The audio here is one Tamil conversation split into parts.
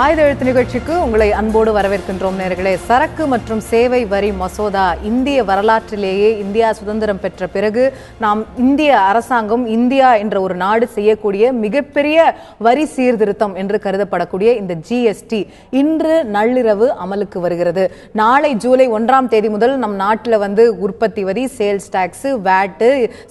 ஆயுத எழுத்து நிகழ்ச்சிக்கு உங்களை அன்போடு வரவேற்கின்றோம் நேயர்களே. சரக்கு மற்றும் சேவை வரி மசோதா இந்திய வரலாற்றிலேயே இந்தியா சுதந்திரம் பெற்ற பிறகு நாம் இந்திய அரசாங்கம் இந்தியா என்ற ஒரு நாடு செய்யக்கூடிய மிகப்பெரிய வரி சீர்திருத்தம் என்று கருதப்படக்கூடிய இந்த ஜிஎஸ்டி இன்று நள்ளிரவு அமலுக்கு வருகிறது. நாளை ஜூலை 1ஆம் தேதி முதல் நம் நாட்டில் உற்பத்தி வரி, sales tax, VAT,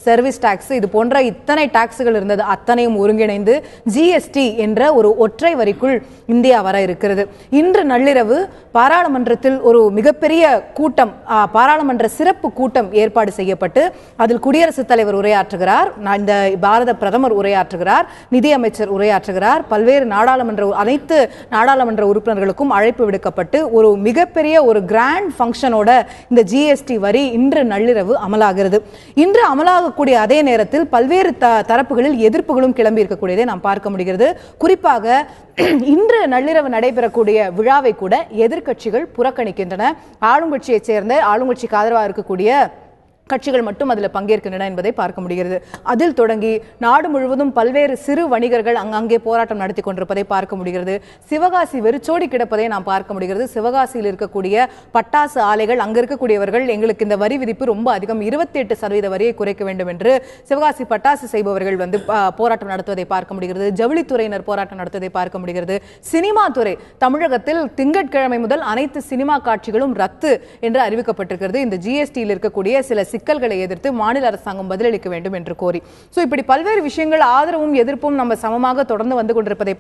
service tax இது போன்ற இத்தனை டாக்ஸ்கள் இருந்தது அத்தனையும் ஒருங்கிணைந்து ஜிஎஸ்டி என்ற ஒரு ஒற்றை வரிக்குள் இந்தியா வர இருக்கிறது. இன்று நள்ளிரவு பாராளுமன்றத்தில் ஒரு மிகப்பெரிய கூட்டம், பாராளுமன்ற சிறப்பு கூட்டம் ஏற்பாடு செய்யப்பட்டு அதில் குடியரசுத் தலைவர் உரையாற்றுகிறார், இந்த பாரத பிரதமர் உரையாற்றுகிறார், நிதியமைச்சர் உரையாற்றுகிறார், பல்வேறு அனைத்து நாடாளுமன்ற உறுப்பினர்களுக்கும் அழைப்பு விடுக்கப்பட்டு ஒரு மிகப்பெரிய ஒரு கிராண்ட் ஃபங்க்ஷனோட இந்த ஜிஎஸ்டி வரி இன்று நள்ளிரவு அமலாகிறது. இன்று அமலாகக்கூடிய அதே நேரத்தில் பல்வேறு தரப்புகளில் எதிர்ப்புகளும் கிளம்பி இருக்கக்கூடியதை நாம் பார்க்க முடிகிறது. குறிப்பாக இன்று நள்ளிரவு நடைபெறக்கூடிய விழாவை கூட எதிர்க்கட்சிகள் புறக்கணிக்கின்றன. ஆளுங்கட்சியைச் சேர்ந்த ஆளுங்கட்சிக்கு ஆதரவாக இருக்கக்கூடிய கட்சிகள் மட்டும் அதில் பங்கேற்கின்றன என்பதை பார்க்க முடிகிறது. அதில் தொடங்கி நாடு முழுவதும் பல்வேறு சிறு வணிகர்கள் அங்கே போராட்டம் நடத்தி கொண்டிருப்பதை பார்க்க முடிகிறது. சிவகாசி வெறிச்சோடி கிடப்பதை நாம் பார்க்க முடிகிறது. சிவகாசியில் இருக்கக்கூடிய பட்டாசு ஆலைகள், அங்க இருக்கக்கூடியவர்கள் எங்களுக்கு இந்த வரி விதிப்பு ரொம்ப அதிகம், 28% வரியை குறைக்க வேண்டும் என்று சிவகாசி பட்டாசு செய்பவர்கள் போராட்டம் நடத்துவதை பார்க்க முடிகிறது. ஜவுளித்துறையினர் போராட்டம் நடத்துவதை பார்க்க முடிகிறது. சினிமா துறை, தமிழகத்தில் திங்கட்கிழமை முதல் அனைத்து சினிமா காட்சிகளும் ரத்து என்று அறிவிக்கப்பட்டிருக்கிறது. இந்த ஜிஎஸ்டியில் இருக்கக்கூடிய சில சிக்கல்களை எதிர்த்து மாநில அரசாங்கம் பதிலளிக்க வேண்டும் என்று கோரி. இப்படி பல்வேறு விஷயங்கள் ஆதரவும் எதிர்ப்பும் நம்ம சமமாக தொடர்ந்து வந்து கொண்டிருப்பதை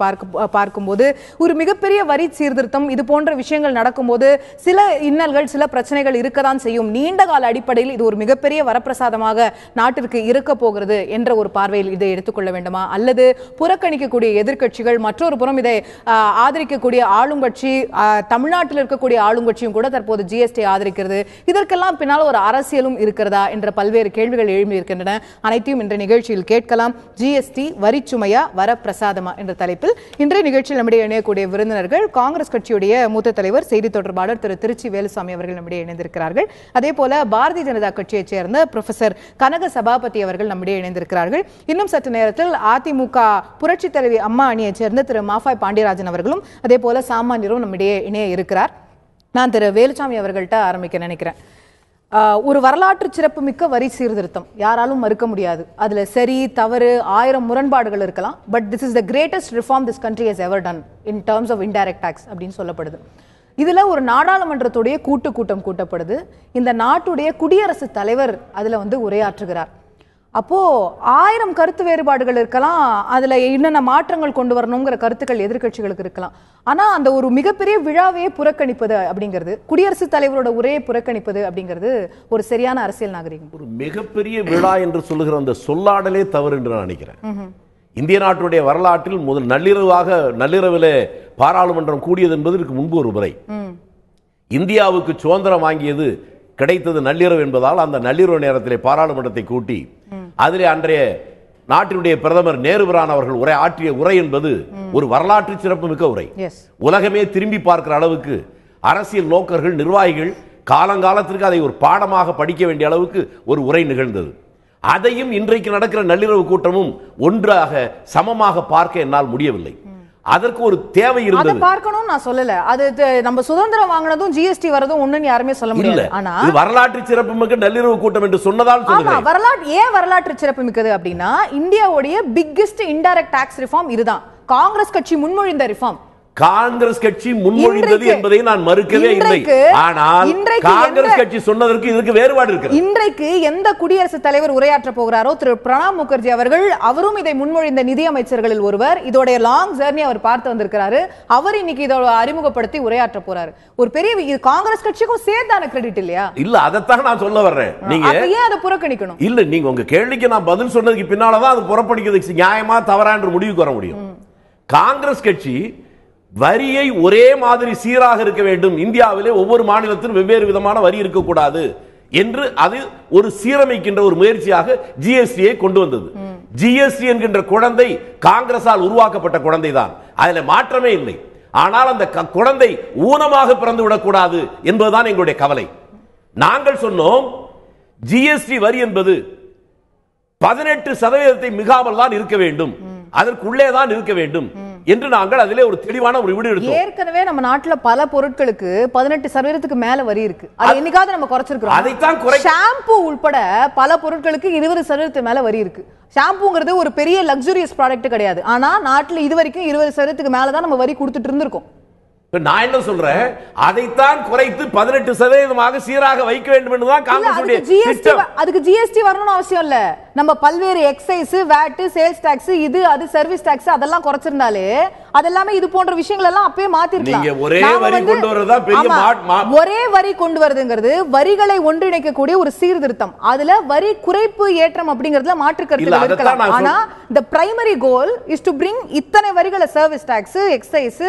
பார்க்கும்போது ஒரு மிகப்பெரிய வரி சீர்திருத்தம் இது போன்ற விஷயங்கள் நடக்கும்போது சில இன்னல்கள், சில பிரச்சனைகள் இருக்கதான் செய்யும். நீண்ட கால அடிப்படையில் இது ஒரு மிகப்பெரிய வரப்பிரசாதமாக நாட்டிற்கு இருக்க போகிறது என்ற ஒரு பார்வையில் இதை எடுத்துக்கொள்ள வேண்டுமா, அல்லது புறக்கணிக்கக்கூடிய எதிர்க்கட்சிகள், மற்றொரு புறம் இதை ஆதரிக்கக்கூடிய ஆளுங்கட்சி, தமிழ்நாட்டில் இருக்கக்கூடிய ஆளுங்கட்சியும் கூட தற்போது ஜிஎஸ்டி ஆதரிக்கிறது, இதற்கெல்லாம் பின்னால் ஒரு அரசியலும் இருக்கிறதா என்ற பல்வேறு கேள்விகள் எழும்பி இருக்கின்றன. அனைத்தையும் இன்றைய நிகழ்ச்சியில் கேட்கலாம். ஜிஎஸ்டி வரிச்சுமையா வரப்பிரசாதமா என்ற தலைப்பில் இன்றைய நிகழ்ச்சியில் நம்முடைய இணையக்கூடிய விருந்தினர்கள் காங்கிரஸ் கட்சியுடைய மூத்த தலைவர், செய்தி தொடர்பாளர் திரு திருச்சி வேலுசாமி அவர்கள் நம்முடைய இணைந்திருக்கிறார்கள். அதே போல பாரதிய ஜனதா கட்சியைச் சேர்ந்த ப்ரொஃபசர் கனக சபாபதி அவர்கள் நம்முடைய இணைந்திருக்கிறார்கள். இன்னும் சற்று நேரத்தில் அதிமுக புரட்சி தலைவி அம்மா அணியைச் சேர்ந்த திரு மாஃபாய் பாண்டியராஜன் அவர்களும் அதே போல சாமானியரும் நம்முடைய இணைய இருக்கிறார். நான் திரு வேலுசாமி அவர்கள்ட்ட ஆரம்பிக்க நினைக்கிறேன். ஒரு வரலாற்று சிறப்புமிக்க வரி சீர்திருத்தம் யாராலும் மறுக்க முடியாது. அதுல சரி தவறு 1000 முரண்பாடுகள் இருக்கலாம். But this is the greatest reform this country has ever done in terms of indirect tax அப்படின்னு சொல்லப்படுது. இதுல ஒரு நாடாளுமன்றத்துடைய கூட்டம் கூட்டப்படுது. இந்த நாட்டுடைய குடியரசுத் தலைவர் அதுல உரையாற்றுகிறார். அப்போ 1000 கருத்து வேறுபாடுகள் இருக்கலாம், அதுல என்னென்ன மாற்றங்கள் கொண்டு வரணுங்கிற கருத்துக்கள் எதிர்க்கட்சிகளுக்கு இருக்கலாம். ஆனா அந்த ஒரு மிகப்பெரிய விழாவையே புறக்கணிப்பது அப்படிங்கிறது, குடியரசுத் தலைவரோட உரையை புறக்கணிப்பது அப்படிங்கிறது ஒரு சரியான அரசியல் நாகரிகம். ஒரு மிகப்பெரிய விழா என்று சொல்லுகிற அந்த சொல்லாடலே தவறு என்று நான் நினைக்கிறேன். இந்திய நாட்டுடைய வரலாற்றில் முதல் நள்ளிரவிலே பாராளுமன்றம் கூடியது என்பது இதுக்கு முன்பு ஒரு முறை. இந்தியாவுக்கு சுதந்திரம் வாங்கியது கிடைத்தது நள்ளிரவு என்பதால் அந்த நள்ளிரவு நேரத்திலே பாராளுமன்றத்தை கூட்டி அதிலே அன்றைய நாட்டினுடைய பிரதமர் நேருபிரான் அவர்கள் ஆற்றிய உரை என்பது ஒரு வரலாற்று சிறப்புமிக்க உரை. உலகமே திரும்பி பார்க்கிற அளவுக்கு அரசியல் நோக்கர்கள், நிர்வாகிகள் காலங்காலத்திற்கு அதை ஒரு பாடமாக படிக்க வேண்டிய அளவுக்கு ஒரு உரை நிகழ்ந்தது. அதையும் இன்றைக்கு நடக்கிற நள்ளிரவு கூட்டமும் ஒன்றாக சமமாக பார்க்க என்னால் முடியவில்லை. அதற்கு ஒரு தேவை இருந்தது. அதை பார்க்கணும் நான் சொல்லல. அது நம்ம சுதந்திரம் வாங்குனதும் ஜிஎஸ்டி வரதும் ஒண்ணுன்னு யாருமே சொல்ல முடியல. ஆனா இது வரலாற்று சிறப்புமிக்க நள்ளிரவு கூட்டம் என்று சொன்னதால் சொல்லுகிறேன். வரலாற்று சிறப்புமிக்கது அப்படின்னா இந்தியாவுடைய பிக்கெஸ்ட் இன்டைரக்ட் டாக்ஸ் ரிஃபார்ம் இதுதான். காங்கிரஸ் கட்சி முன்மொழிந்த ரிஃபார்ம். காங்கிரஸ் கட்சி முன்மொழிந்தது என்பதை நான் மறுக்கவே இல்லை. ஆனால் காங்கிரஸ் கட்சி சொன்னதற்கு இதுக்கு வேறுபாடு இருக்கு. இன்றைக்கு எந்த குடியரசுத் தலைவர் உரையாற்ற போகிறாரோ திரு பிரணாப் முகர்ஜி அவரும் இதை முன்மொழிந்த நிதியமைச்சர்களில் ஒருவர். இதோட லாங் ஜர்னி அவர் பார்த்து வந்திருக்கிறாரு. அவர் இன்னைக்கு இதோட அறிமுகப்படுத்தி உரையாற்ற போறாரு. ஒரு பெரிய காங்கிரஸ் கட்சிக்கும் சேர்த்தான கிரெடிட் இல்லையா? இல்ல, அதைத்தான் நான் சொல்ல வர்றேன். நீங்க ஏன் அதை புறக்கணிக்கணும்? இல்ல, நீங்க உங்க கேள்விக்கு நான் பதில் சொன்னதுக்கு பின்னாலதான் அது புறக்கணிக்கிறதுக்கு நியாயமா தவறா என்று முடிவுக்கு வர முடியும். காங்கிரஸ் கட்சி வரியை ஒரே மாதிரி சீராக இருக்க வேண்டும், இந்தியாவிலே ஒவ்வொரு மாநிலத்திலும் வெவ்வேறு விதமான வரி இருக்கக்கூடாது என்று அது ஒரு சீரமைக்கின்ற ஒரு முயற்சியாக ஜிஎஸ்டியை கொண்டு வந்தது. ஜிஎஸ்டி என்கின்ற குழந்தை காங்கிரசால் உருவாக்கப்பட்ட குழந்தை தான், அதில் மாற்றமே இல்லை. ஆனால் அந்த குழந்தை ஊனமாக பிறந்து விடக்கூடாது என்பதுதான் எங்களுடைய கவலை. நாங்கள் சொன்னோம் ஜிஎஸ்டி வரி என்பது 18% மிகாமல் தான் இருக்க வேண்டும், அதற்குள்ளே தான் இருக்க வேண்டும். என்று நாங்கள் அதிலே ஒரு தெளிவான ஒரு விடு எடுத்தோம். ஏற்கனவே நம்ம நாட்டுல பல பொருட்களுக்கு 18% மேல வரி இருக்கு. அது என்னைக்காவது நம்ம குறைச்சிருக்கோம்? அதைத்தான் ஷாம்பு உட்பட பல பொருட்களுக்கு 20% மேல வரி இருக்கு. ஷாம்புங்கிறது ஒரு பெரிய லக்ஸூரியஸ் ப்ராடக்ட் கிடையாது. ஆனா நாட்டுல இது வரைக்கும் 20% மேலதான் நம்ம வரி கொடுத்துட்டு இருந்திருக்கோம். நான் என்ன சொல்றேன், அதைத்தான் குறைத்து 18% சீராக வைக்க வேண்டும் என்றுதான் காங்கிரஸ். அதுக்கு ஜிஎஸ்டி வரணும்னு அவசியம் இல்ல. நம்ம பல்வேறு எக்ஸைஸ், வேட், சேல்ஸ் டாக்ஸ், இது அது சர்வீஸ் டாக்ஸ் அதெல்லாம் குறைச்சிருந்தாலே அதெல்லாமே இது போன்ற விஷயங்கள் எல்லாம் அப்பவே மாத்திருக்கலாம். நீங்க ஒரே வரி கொண்டு வரதா பெரிய ஒரே வரி கொண்டு வரதுங்கிறது வரிகளை ஒன்றிணைக்கக்கூடிய ஒரு சீர்திருத்தம். அதுல வரி குறைப்பு ஏற்றம் அப்படிங்கறதுல மாற்று கருத்துக்கள் இருக்கலாம். ஆனா the primary goal is to bring இத்தனை வரிகளை சர்வீஸ் டாக்ஸ், எக்ஸைஸ்,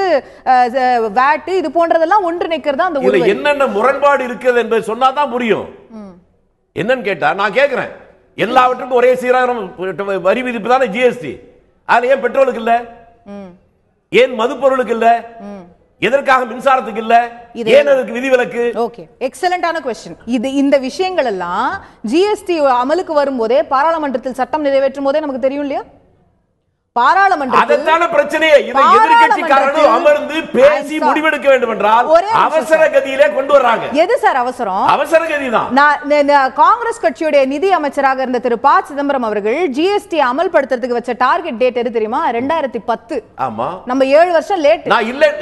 வேட் இது போன்றதெல்லாம் ஒன்றிணைக்கிறதா அந்த ஒரு என்னென்ன முரண்பாடு இருக்குது என்பதை சொன்னாதான் புரியும். என்னன்னு கேட்டா நான் கேட்கிறேன், எல்லாவற்றுக்கும் ஒரே சீரான வரி விதிப்பு தானே ஜிஎஸ்டி. அதுல ஏன் பெட்ரோலுக்கு இல்ல, ஏன் மது பொருளுக்கு இல்ல, எதற்காக மின்சாரத்துக்கு இல்ல, ஏன் அதுக்கு விதிவிலக்கு? ஓகே, எக்ஸலென்ட்டான क्वेश्चन. இந்த விஷயங்கள் எல்லாம் ஜிஎஸ்டி அமலுக்கு வரும்போதே பாராளுமன்றத்தில் சட்டம் நிறைவேற்றும் போதே நமக்கு தெரியும் இல்லையா? அதற்கான பிரச்சனையே இதை எதிர்க்கட்சிக்காரர்கள் அமர்ந்து பேசி முடிவெடுக்க வேண்டும் என்றால் அவசர கதியிலே கொண்டு வர்றாங்க. எது சார் அவசரம்? அவசர கதி தான். காங்கிரஸ் கட்சியுடைய நிதி அமைச்சராக இருந்த திரு ப சிதம்பரம் அவர்கள் ஜிஎஸ்டி அமல்படுத்துறதுக்கு வச்ச டார்கெட் டேட் எது தெரியுமா? 2010. ஆமா, நம்ம 7 வருஷம் லேட். நான் இல்ல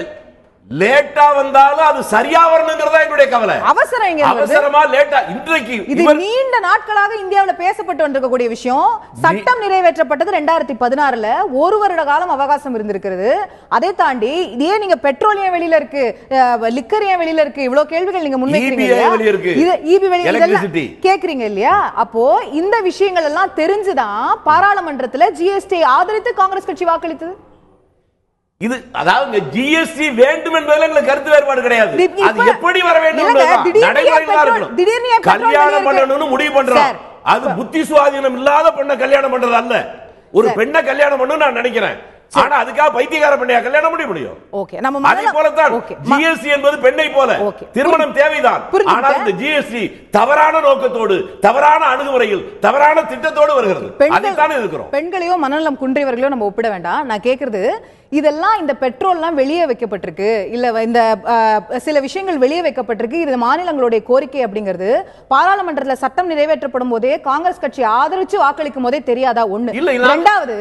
லேட்டா வந்தாலும் அது சரியா வரணும்ங்கறதா என்னுடைய கவலை. அவசரம் எங்க வருது? அவசரமா லேட்டா இன்றைக்கு இது நீண்ட நாட்களாக இந்தியாவுல பேசப்பட்டு வந்திருக்கக்கூடிய விஷயம். சட்டம் நிறைவேற்றப்பட்டது 2016ல. ஒரு வருட காலம் அவகாசம் இருந்திருக்கிறது. அதை தாண்டி இதே நீங்க பெட்ரோல் ஏன் வெளியில இருக்கு, லிக்கர் ஏன் வெளியில இருக்கு, இவ்வளவு கேள்விகள் நீங்க முன்வைக்கிறீங்க. இது ஈபி வெளியில கேக்குறீங்க இல்லையா? அப்போ இந்த விஷயங்கள் எல்லாம் தெரிஞ்சுதான் பாராளுமன்றத்துல ஜிஎஸ்டி ஆதரித்து காங்கிரஸ் கட்சி வாக்களித்தது. இது அதாவது ஜிஎஸ்டி வேண்டும் என்பதில் எங்களுக்கு கருத்து வேறுபாடு கிடையாது. அது எப்படி வர வேண்டும் நடைமுறைகளா இருக்கணும். கல்யாணம் பண்ணணும்னு முடிவு பண்றோம், அது புத்தி சுவாதீனம் இல்லாத பொண்ணை கல்யாணம் பண்றது அல்ல. ஒரு பெண்ணை கல்யாணம் பண்ணணும் நான் நினைக்கிறேன், ஆனா அதுக்காக பைத்தியக்கார பெண்ணையா கல்யாணம் பண்ண முடியும்? ஓகே, நம்ம அதே போலதான் ஜிஎஸ்டி என்பது பெண்ணை போல திருமணம் தேவைதான். ஆனால் இந்த ஜிஎஸ்டி தவறான நோக்கத்தோடு, தவறான அணுகுமுறையில், தவறான திட்டத்தோடு வருகிறது. அதுதான் இருக்கிறோம். பெண்களையோ மனநலம் குன்றியவர்களையோ நம்ம ஒப்பிட வேண்டாம். நான் கேக்குறது, இதெல்லாம் இந்த பெட்ரோல்லாம் வெளியே வைக்கப்பட்டிருக்கு, இல்ல இந்த சில விஷயங்கள் வெளியே வைக்கப்பட்டிருக்கு, இது மாநிலங்களுடைய கோரிக்கை அப்படிங்கிறது பாராளுமன்றத்தில் சட்டம் நிறைவேற்றப்படும் போதே காங்கிரஸ் கட்சி ஆதரிச்சு வாக்களிக்கும் போதே தெரியாதா? ஒண்ணு. இரண்டாவது,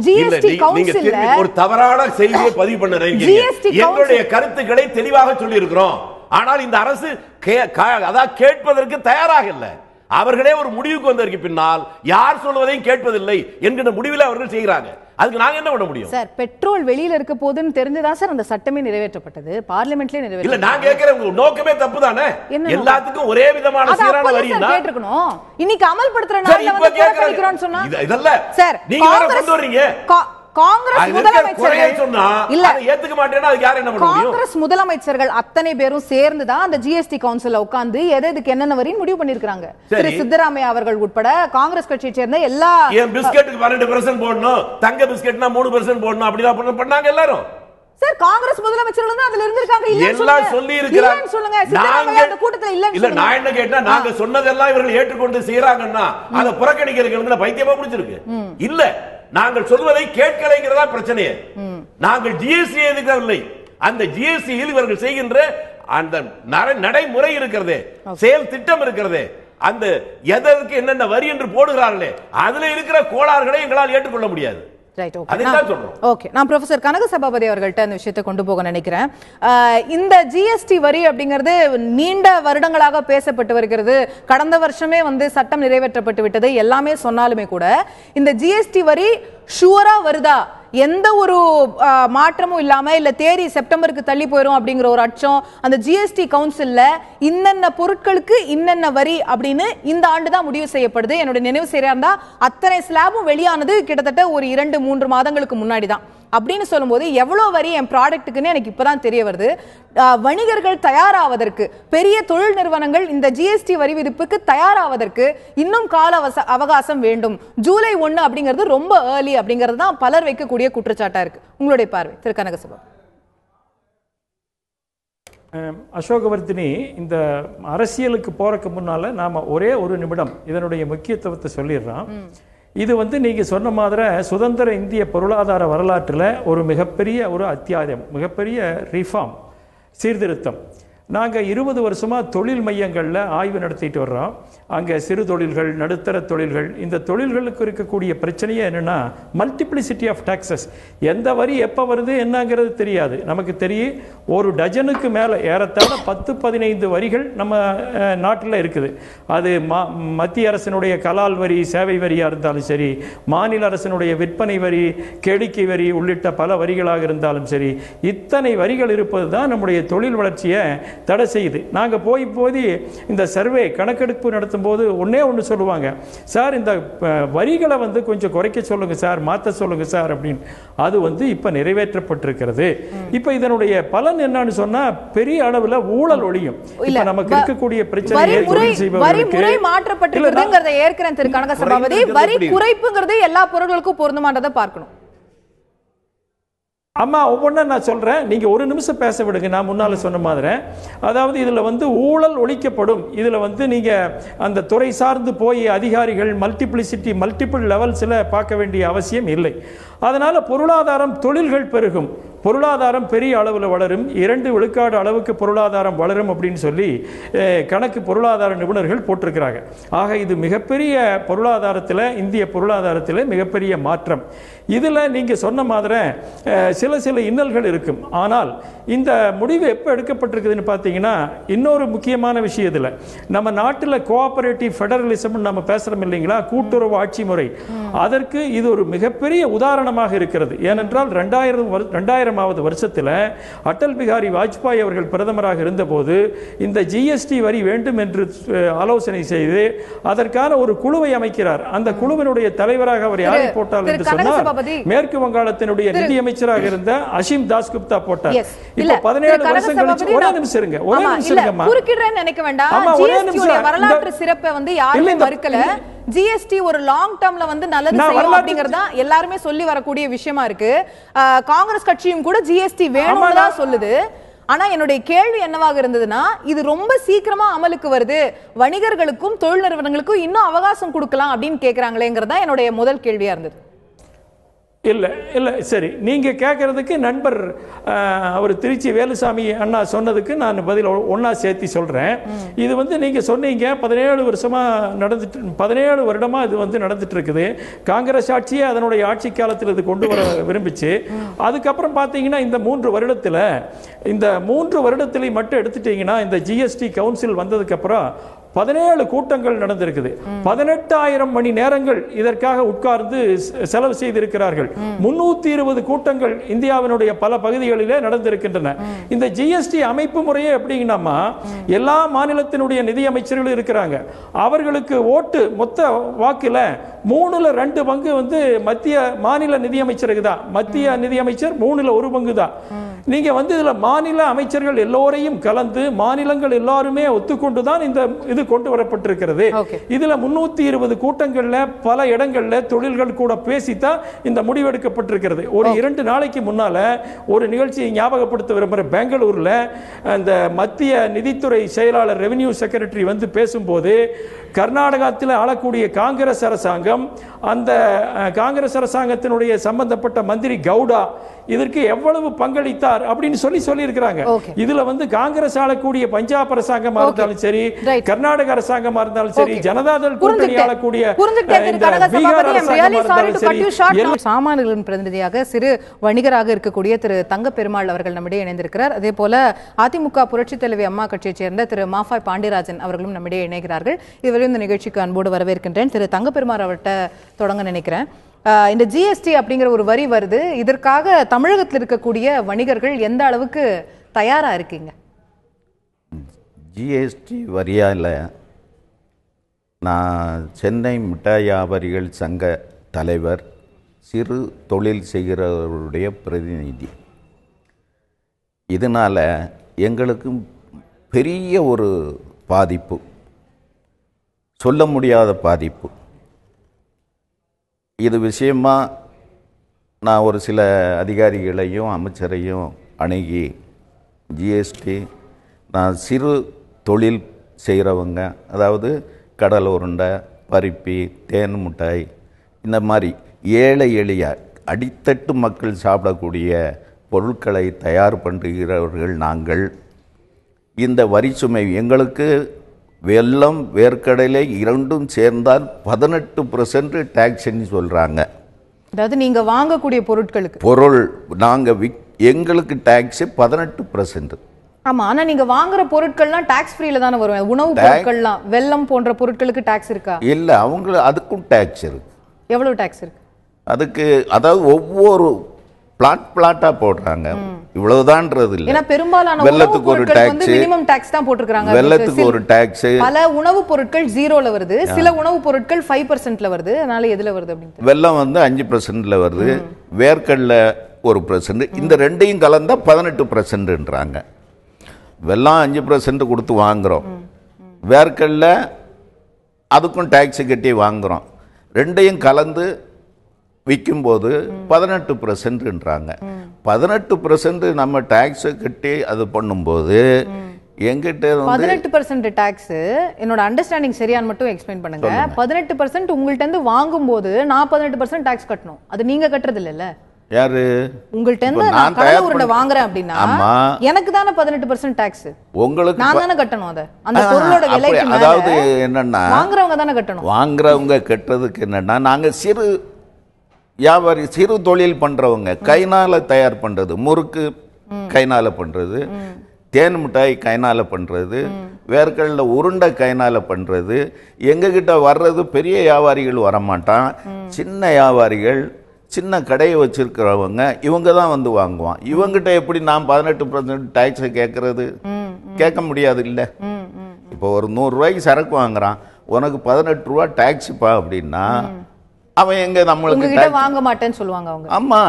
ஜிஎஸ்டி கவுன்சில் ஒரு தவறான செய்தியை பதிவு பண்ண என்னுடைய கருத்துக்களை தெளிவாக சொல்லி இருக்கிறோம். ஆனால் இந்த அரசு கேட்பதற்கு தயாராக இல்லை. அவர்களே ஒரு முடிவுக்கு வந்ததற்கு பின்னால் யார் சொல்வதையும் கேட்பதில்லை என்கிற முடிவில் அவர்கள் செய்கிறாங்க. அதுக்கு நாங்க என்ன பண்ண முடியும்? சார், பெட்ரோல் வெளியில இருக்க போதுன்னு தெரிஞ்சுதான் சார் அந்த சட்டமே நிறைவேற்றப்பட்டது, பார்லிமெண்ட்லயே நிறைவேற்ற. இல்ல, நான் கேக்குறேன், உங்க நோக்கமே தப்பு தானே? எல்லாத்துக்கும் ஒரே விதமான சீரான வரி தான் கேட்டிருக்கணும். இன்னைக்கு அமல்படுத்துற நாள்ல வந்து கேக்குறோம்னு சொன்னா இதல்ல சார், நீங்க வேற கொண்டு வர்றீங்க. காங்கிரஸ் முதலமைச்சர்கள் அத்தனை பேரும் சேர்ந்து தான் அந்த ஜிஎஸ்டி கவுன்சில்ல உட்கார்ந்து எதுக்கு என்னென்ன வரி முடிவு பண்ணிருக்காங்க. திரு சித்தராமையா அவர்கள் உட்பட காங்கிரஸ் கட்சியை சேர்ந்த எல்லா பிஸ்கெட்டுக்கு 12% போடணும், தங்க பிஸ்கெட்னா 3% போடணும், அப்படிதான் பண்ணாங்க எல்லாரும். சார், காங்கிரஸ் முதலமைச்சர்கள் தான் அதுல இருந்திருக்காங்க. எல்லாம் சொல்லி இருக்கிறாங்க. சொல்லுங்க, சித்தராமையா அந்த கூட்டத்துல இல்ல. இல்ல, நான் என்ன கேட்டா, நாங்க சொன்னதெல்லாம் இவர்கள் ஏற்றுக்கொண்டு செய்யறாங்கன்னா அதை புறக்கணிக்கிறதுக்கு பைத்தியமா பிடிச்சிருக்கு. இல்ல, நாங்கள் சொல்வதை கேட்கலைங்கிறதா பிரச்சனையே. நாங்கள் ஜிஎஸ்டி எதிர்க்கவில்லை. அந்த ஜிஎஸ்டியில் இவர்கள் செய்கின்ற அந்த நடைமுறை இருக்கிறதே, செயல் திட்டம் இருக்கிறதே, அந்த எதற்கு என்னென்ன வரி என்று போடுகிறார்களே, அதுல இருக்கிற கோளாறுகளை எங்களால் ஏற்றுக்கொள்ள முடியாது. நான் ப்ரொஃபசர் கனக சபாபதி அவர்கள்ட்ட அந்த விஷயத்தை கொண்டு போக நினைக்கிறேன். இந்த ஜிஎஸ்டி வரி அப்படிங்கிறது நீண்ட வருடங்களாக பேசப்பட்டு வருகிறது. கடந்த வருஷமே வந்து சட்டம் நிறைவேற்றப்பட்டு விட்டது எல்லாமே சொன்னாலுமே கூட இந்த ஜிஎஸ்டி வரி ஷூரா வருதா, எந்த ஒரு மாற்றமும் இல்லாம இல்ல தேதி செப்டம்பருக்கு தள்ளி போயிடும் அப்படிங்கிற ஒரு அச்சம் அந்த ஜிஎஸ்டி கவுன்சில்ல இன்னென்ன பொருட்களுக்கு இன்னென்ன வரி அப்படின்னு இந்த ஆண்டு தான் முடிவு செய்யப்படுது. என்னோட நினைவு சரியா இருந்தா அத்தனை ஸ்லாபும் வெளியானது கிட்டத்தட்ட ஒரு 2-3 மாதங்களுக்கு முன்னாடி தான். அப்படின்னு சொல்லும்போது எவ்வளவு வரி என் ப்ராடக்ட்டுக்குன்னு எனக்கு இப்பதான் தெரிய வருது. வணிகர்கள் தயாராவதற்கு, பெரிய தொழில் நிறுவனங்கள் இந்த ஜிஎஸ்டி வரி விதிப்புக்கு தயாராவதற்கு இன்னும் கால அவகாசம் வேண்டும். ஜூலை 1 அப்படிங்கிறது ரொம்ப ஏர்லி அப்படிங்கிறது தான் பலர் வைக்கக்கூடிய குற்றச்சாட்டா இருக்கு. உங்களுடைய பார்வை திரு கனகசபா. அசோகவர்த்தினி, இந்த அரசியலுக்கு போறதுக்கு முன்னால நாம ஒரே ஒரு நிமிடம் இதனுடைய முக்கியத்துவத்தை சொல்லிடுறோம். இது வந்து நீங்கள் சொன்ன மாதிரி சுதந்திர இந்திய பொருளாதார வரலாற்றில் ஒரு மிகப்பெரிய ஒரு அத்தியாயம், மிகப்பெரிய ரிஃபார்ம், சீர்திருத்தம். நாங்கள் 20 வருஷமாக தொழில் மையங்களில் ஆய்வு நடத்திட்டு வர்றோம். அங்கே சிறு தொழில்கள், நடுத்தர தொழில்கள், இந்த தொழில்களுக்கு இருக்கக்கூடிய பிரச்சனையே என்னென்னா மல்டிப்ளிசிட்டி ஆஃப் டாக்ஸஸ். எந்த வரி எப்போ வருது என்னங்கிறது தெரியாது. நமக்கு தெரியும் ஒரு டஜனுக்கு மேலே ஏறத்தாழ 10-15 வரிகள் நம்ம நாட்டில் இருக்குது. அது மத்திய அரசினுடைய கலால் வரி, சேவை வரியாக இருந்தாலும் சரி, மாநில அரசினுடைய விற்பனை வரி, கேளிக்கை வரி உள்ளிட்ட பல வரிகளாக இருந்தாலும் சரி, இத்தனை வரிகள் இருப்பது தான் நம்முடைய தொழில் வளர்ச்சியை தடை செய்யுது. நாங்கள் போய் இந்த சர்வே கணக்கெடுப்பு நடத்தும் போது ஒன்று சொல்லுவாங்க, சார் இந்த வரிகளை வந்து கொஞ்சம் குறைக்க சொல்லுங்க சார், மாற்ற சொல்லுங்க சார் அப்படின்னு. அது வந்து இப்ப நிறைவேற்றப்பட்டிருக்கிறது. இப்ப இதனுடைய பலன் என்னன்னு சொன்னா பெரிய அளவுல ஊழல் ஒழியும். இப்ப நமக்கு இருக்கக்கூடிய பிரச்சனை வரி மாற்றப்பட்டிருக்கிறதுங்கிறத ஏற்கிறேன் திரு கனக சபாபதி. வரி குறைப்புங்கிறது எல்லா பொருட்களுக்கும் பொருந்துமானதை பார்க்கணும். அம்மா ஒவ்வொன்றா நான் சொல்கிறேன், நீங்கள் ஒரு நிமிஷம் பேச விடுங்க. நான் முன்னால் சொன்ன மாதிரி, அதாவது இதில் வந்து ஊழல் ஒழிக்கப்படும். இதில் வந்து நீங்கள் அந்த துறை சார்ந்து போய் அதிகாரிகள் மல்டிபிள் லெவல்ஸில் பார்க்க வேண்டிய அவசியம் இல்லை. அதனால் பொருளாதாரம், தொழில்கள் பெருகும், பொருளாதாரம் பெரிய அளவில் வளரும், 2 விழுக்காடு அளவுக்கு பொருளாதாரம் வளரும் அப்படின்னு சொல்லி கணக்கு பொருளாதார நிபுணர்கள் போட்டிருக்கிறாங்க. ஆக இது மிகப்பெரிய பொருளாதாரத்தில், இந்திய பொருளாதாரத்தில் மிகப்பெரிய மாற்றம். இதில் நீங்கள் சொன்ன மாதிரி சில இன்னல்கள் இருக்கும். ஆனால் இந்த முடிவு எப்போ எடுக்கப்பட்டிருக்குதுன்னு பார்த்தீங்கன்னா, இன்னொரு முக்கியமான விஷயம் இதில், நம்ம நாட்டில் கோஆபரேட்டிவ் ஃபெடரலிசம் நம்ம பேசுகிறோம் இல்லைங்களா, கூட்டுறவு ஆட்சி முறை, அதற்கு இது ஒரு மிகப்பெரிய உதாரணமாக இருக்கிறது. ஏனென்றால் 2000வது வருஷத்தில் அடல் பிகாரி வாஜ்பாய் அவர்கள் பிரதமராக இருந்தபோது இந்த ஜிஎஸ்டி வரி வேண்டும் என்று ஆலோசனை செய்து அதற்கான ஒரு குழுவை அமைக்கிறார். அந்த குழுவினுடைய தலைவராக அவர் யாரை போட்டார் என்று சொன்னால், மேற்கு வங்காளத்தினுடைய நிதியமைச்சராக இருந்த அஷிம் தாஸ்குப்தா போட்டார். இப்ப 17 வருஷம் கழிச்சு, ஒரே நிமிஷம் இருங்க, குறுக்கிடுறேன்னு நினைக்க வேண்டாம். ஜிஎஸ்டி வரலாற்று சிறப்பை வந்து யாருமே மறுக்கல. ஜிஎஸ்டி ஒரு லாங் டர்ம்ல வந்து நல்லது செய்யும் அப்படிங்கறத எல்லாருமே சொல்லி வரக்கூடிய விஷயமா இருக்கு. காங்கிரஸ் கட்சியும் கூட ஜிஎஸ்டி வேணும்னு தான் சொல்லுது. ஆனா என்னுடைய கேள்வி என்னவாக இருந்ததுன்னா, இது ரொம்ப சீக்கிரமா அமலுக்கு வருது, வணிகர்களுக்கும் தொழில் நிறுவனங்களுக்கும் இன்னும் அவகாசம் கொடுக்கலாம் அப்படின்னு கேக்குறாங்களேங்கிறதா என்னுடைய முதல் கேள்வியா இருந்தது. இல்லை சரி, நீங்கள் கேட்குறதுக்கு நண்பர் அவர் திருச்சி வேலுசாமி அண்ணா சொன்னதுக்கு நான் பதில் ஒன்றா சேர்த்து சொல்கிறேன். இது வந்து நீங்கள் சொன்னீங்க 17 வருஷமாக நடந்துட்டு, 17 வருடமாக இது வந்து நடந்துட்டு இருக்குது. காங்கிரஸ் ஆட்சியே அதனுடைய ஆட்சி காலத்தில் இது கொண்டு வர விரும்பிச்சு. அதுக்கப்புறம் பார்த்தீங்கன்னா இந்த 3 வருடத்தில் மட்டும் எடுத்துட்டீங்கன்னா, இந்த ஜிஎஸ்டி கவுன்சில் வந்ததுக்கப்புறம் 17 கூட்டங்கள் நடந்திருக்குது. 18,000 மணி நேரங்கள் இதற்காக உட்கார்ந்து செலவு செய்திருக்கிறார்கள். 320 கூட்டங்கள் இந்தியாவினுடைய பல பகுதிகளிலே நடந்திருக்கின்றன. இந்த ஜிஎஸ்டி அமைப்பு முறையே எப்படிங்கன்னா, எல்லா மாநிலத்தினுடைய நிதி அமைச்சர்களும் இருக்கிறாங்க. அவர்களுக்கு ஓட்டு மொத்த வாக்குல 3/2 பங்கு வந்து மாநில நிதியமைச்சருக்கு தான். மத்திய நிதியமைச்சர் 3/1 பங்கு தான். நீங்க வந்து இதுல மாநில அமைச்சர்கள் எல்லோரையும் கலந்து மாநிலங்கள் எல்லாருமே ஒத்துக்கொண்டுதான் இந்த இது கொண்டு வரப்பட்டிருக்கிறது. இதுல 320 கூட்டங்கள்ல பல இடங்கள்ல தொழில்கள் கூட பேசித்தான் இந்த முடிவெடுக்கப்பட்டிருக்கிறது. ஒரு 2 நாளைக்கு முன்னால ஒரு நிகழ்ச்சியை ஞாபகப்படுத்த விரும்புற, பெங்களூர்ல அந்த மத்திய நிதித்துறை செயலாளர், ரெவென்யூ செக்ரட்டரி வந்து பேசும்போது, கர்நாடகத்தில் ஆளக்கூடிய காங்கிரஸ் அரசாங்கம், அந்த காங்கிரஸ் அரசாங்கத்தினுடைய சம்பந்தப்பட்ட மந்திரி கவுடா இதற்கு எவ்வளவு பங்களித்தார் அப்படின்னு சொல்லி இருக்கிறாங்க. இதுல வந்து காங்கிரஸ் ஆளக்கூடிய பஞ்சாப் அரசாங்கமா இருந்தாலும் சரி, கர்நாடக அரசாங்கமா இருந்தாலும் சரி, ஜனதாதள் கூட்டணி ஆளக்கூடிய பீகார் அரசாங்கமா இருந்தாலும் சரி, சாமான்களின் பிரதிநிதியாக சிறு வணிகராக இருக்கக்கூடிய திரு தங்க பெருமாள் அவர்கள் நம்மிடையே இணைந்திருக்கிறார். அதே போல அதிமுக புரட்சி தலைவி அம்மா கட்சியைச் சேர்ந்த திரு மாஃபாய் பாண்டியராஜன் அவர்களும் நம்மிடையே இணைகிறார்கள். இதுவரை இந்த நிகழ்ச்சிக்கு அன்போடு வரவேற்கின்றேன். திரு தங்க பெருமாள் அவர்கிட்ட தொடங்க நினைக்கிறேன். இந்த ஜிஎஸ்டி அப்படிங்கிற ஒரு வரி வருது, இதற்காக தமிழகத்தில் இருக்கக்கூடிய வணிகர்கள் எந்த அளவுக்கு தயாரா இருக்கீங்க? ஜிஎஸ்டி வரியால் நான் சென்னை மிட்டாய் வியாபாரிகள் சங்க தலைவர், சிறு தொழில் செய்கிறவருடைய பிரதிநிதி. இதனால் எங்களுக்கு பெரிய ஒரு பாதிப்பு, சொல்ல முடியாத பாதிப்பு. இது விஷயமா நான் ஒரு சில அதிகாரிகளையும் அமைச்சரையும் அணுகி, ஜிஎஸ்டி நான் சிறு தொழில் செய்கிறவங்க, அதாவது கடலை உருண்டை, பருப்பி, தேன் மிட்டாய், இந்த மாதிரி ஏழை எளிய அடித்தட்டு மக்கள் சாப்பிடக்கூடிய பொருட்களை தயார் பண்ணுகிறவர்கள் நாங்கள். இந்த வரிச்சுமை எங்களுக்கு வெல்லம் வேர்க்கடலை இரண்டும் சேர்ந்தால் 18% டாக்ஸ்ன்னு சொல்கிறாங்க. அதாவது நீங்க வாங்கக்கூடிய பொருட்களுக்கு பொருள் நாங்கள் எங்களுக்கு டாக்ஸ் 18%. ஆமா, ஆனா நீங்க வாங்குற பொருட்கள்லாம் டாக்ஸ் ஃப்ரீல தானே வரும். உணவு பொருட்கள்லாம் வெல்லம் போன்ற பொருட்களுக்கு டாக்ஸ் இருக்கா? இல்ல, அவங்க அதுக்கும் டாக்ஸ் இருக்கு. எவ்வளவு டாக்ஸ் இருக்கு அதுக்கு? அதாவது ஒவ்வொரு பிளாட்டா போடுறாங்க, இவ்வளவுதான்ன்றது இல்ல. ஏன்னா பெரும்பாலான வெல்லத்துக்கு ஒரு டாக்ஸ், மினிமம் டாக்ஸ் தான் போட்டுருக்காங்க. வெல்லத்துக்கு ஒரு டாக்ஸ். பல உணவுப் பொருட்கள் 0ல வருது, சில உணவுப் பொருட்கள் 5%ல வருது. அதனால எதுல வருது அப்படின்னு? வெல்லம் வந்து 5%ல வருது, வேர்க்கடல 1%. இந்த ரெண்டையும் கலந்தா 18%ன்றாங்க. வெல்லம் 5% கொடுத்து வாங்குறோம், வேர்க்கடல அதுக்கும் டாக்ஸ் கட்டி வாங்குறோம். ரெண்டையும் கலந்து விற்கும்போது 18%ன்றாங்க. 18% நம்ம டாக்ஸ் கட்டி அது பண்ணும்போது எங்கிட்ட 18% டாக்ஸ், என்னோட அண்டர்ஸ்டாண்டிங் சரியான்னு மட்டும் எக்ஸ்பிளைன் பண்ணுங்க. 18% உங்கள்ட்ட இருந்து வாங்கும்போது நான் 18% டாக்ஸ் கட்டணும். அது நீங்க கட்டுறது இல்லல்ல? யாரு? உங்கள்ட்ட இருந்து நான் கடலை உருண்டை வாங்குறேன் அப்படின்னா எனக்கு தானே 18% டாக்ஸ். உங்களுக்கு நான் தானே கட்டணும். அத அந்த பொருளோட விலைக்கு மேல அதாவது என்னன்னா வாங்குறவங்க தானே கட்டணும். வாங்குறவங்க கட்டுறதுக்கு என்னன்னா, நாங்க சிறு வியாபாரி, சிறு தொழில் பண்றவங்க, கைனால தயார் பண்றது, முறுக்கு கைனால பண்றது, தேன் மிட்டாய் கைனால பண்றது, வேர்க்கடல உருண்டை கைனால பண்றது. எங்ககிட்ட வர்றது பெரிய வியாபாரிகள் வரமாட்டான், சின்ன வியாபாரிகள், சின்ன கடையை வச்சிருக்கிறவங்க, இவங்க தான் வந்து வாங்குவான். இவங்கிட்ட எப்படி நான் 18% டாக்ஸை கேட்கறது? கேட்க முடியாது இல்ல. இப்போ ஒரு 100 ரூபாய்க்கு சரக்கு வாங்குறான், உனக்கு 18 ரூபா டாக்ஸுப்பா அப்படின்னா அவன் எங்க நம்மளுக்கு வாங்க மாட்டேன்னு சொல்லுவாங்க அவங்க. ஆமா,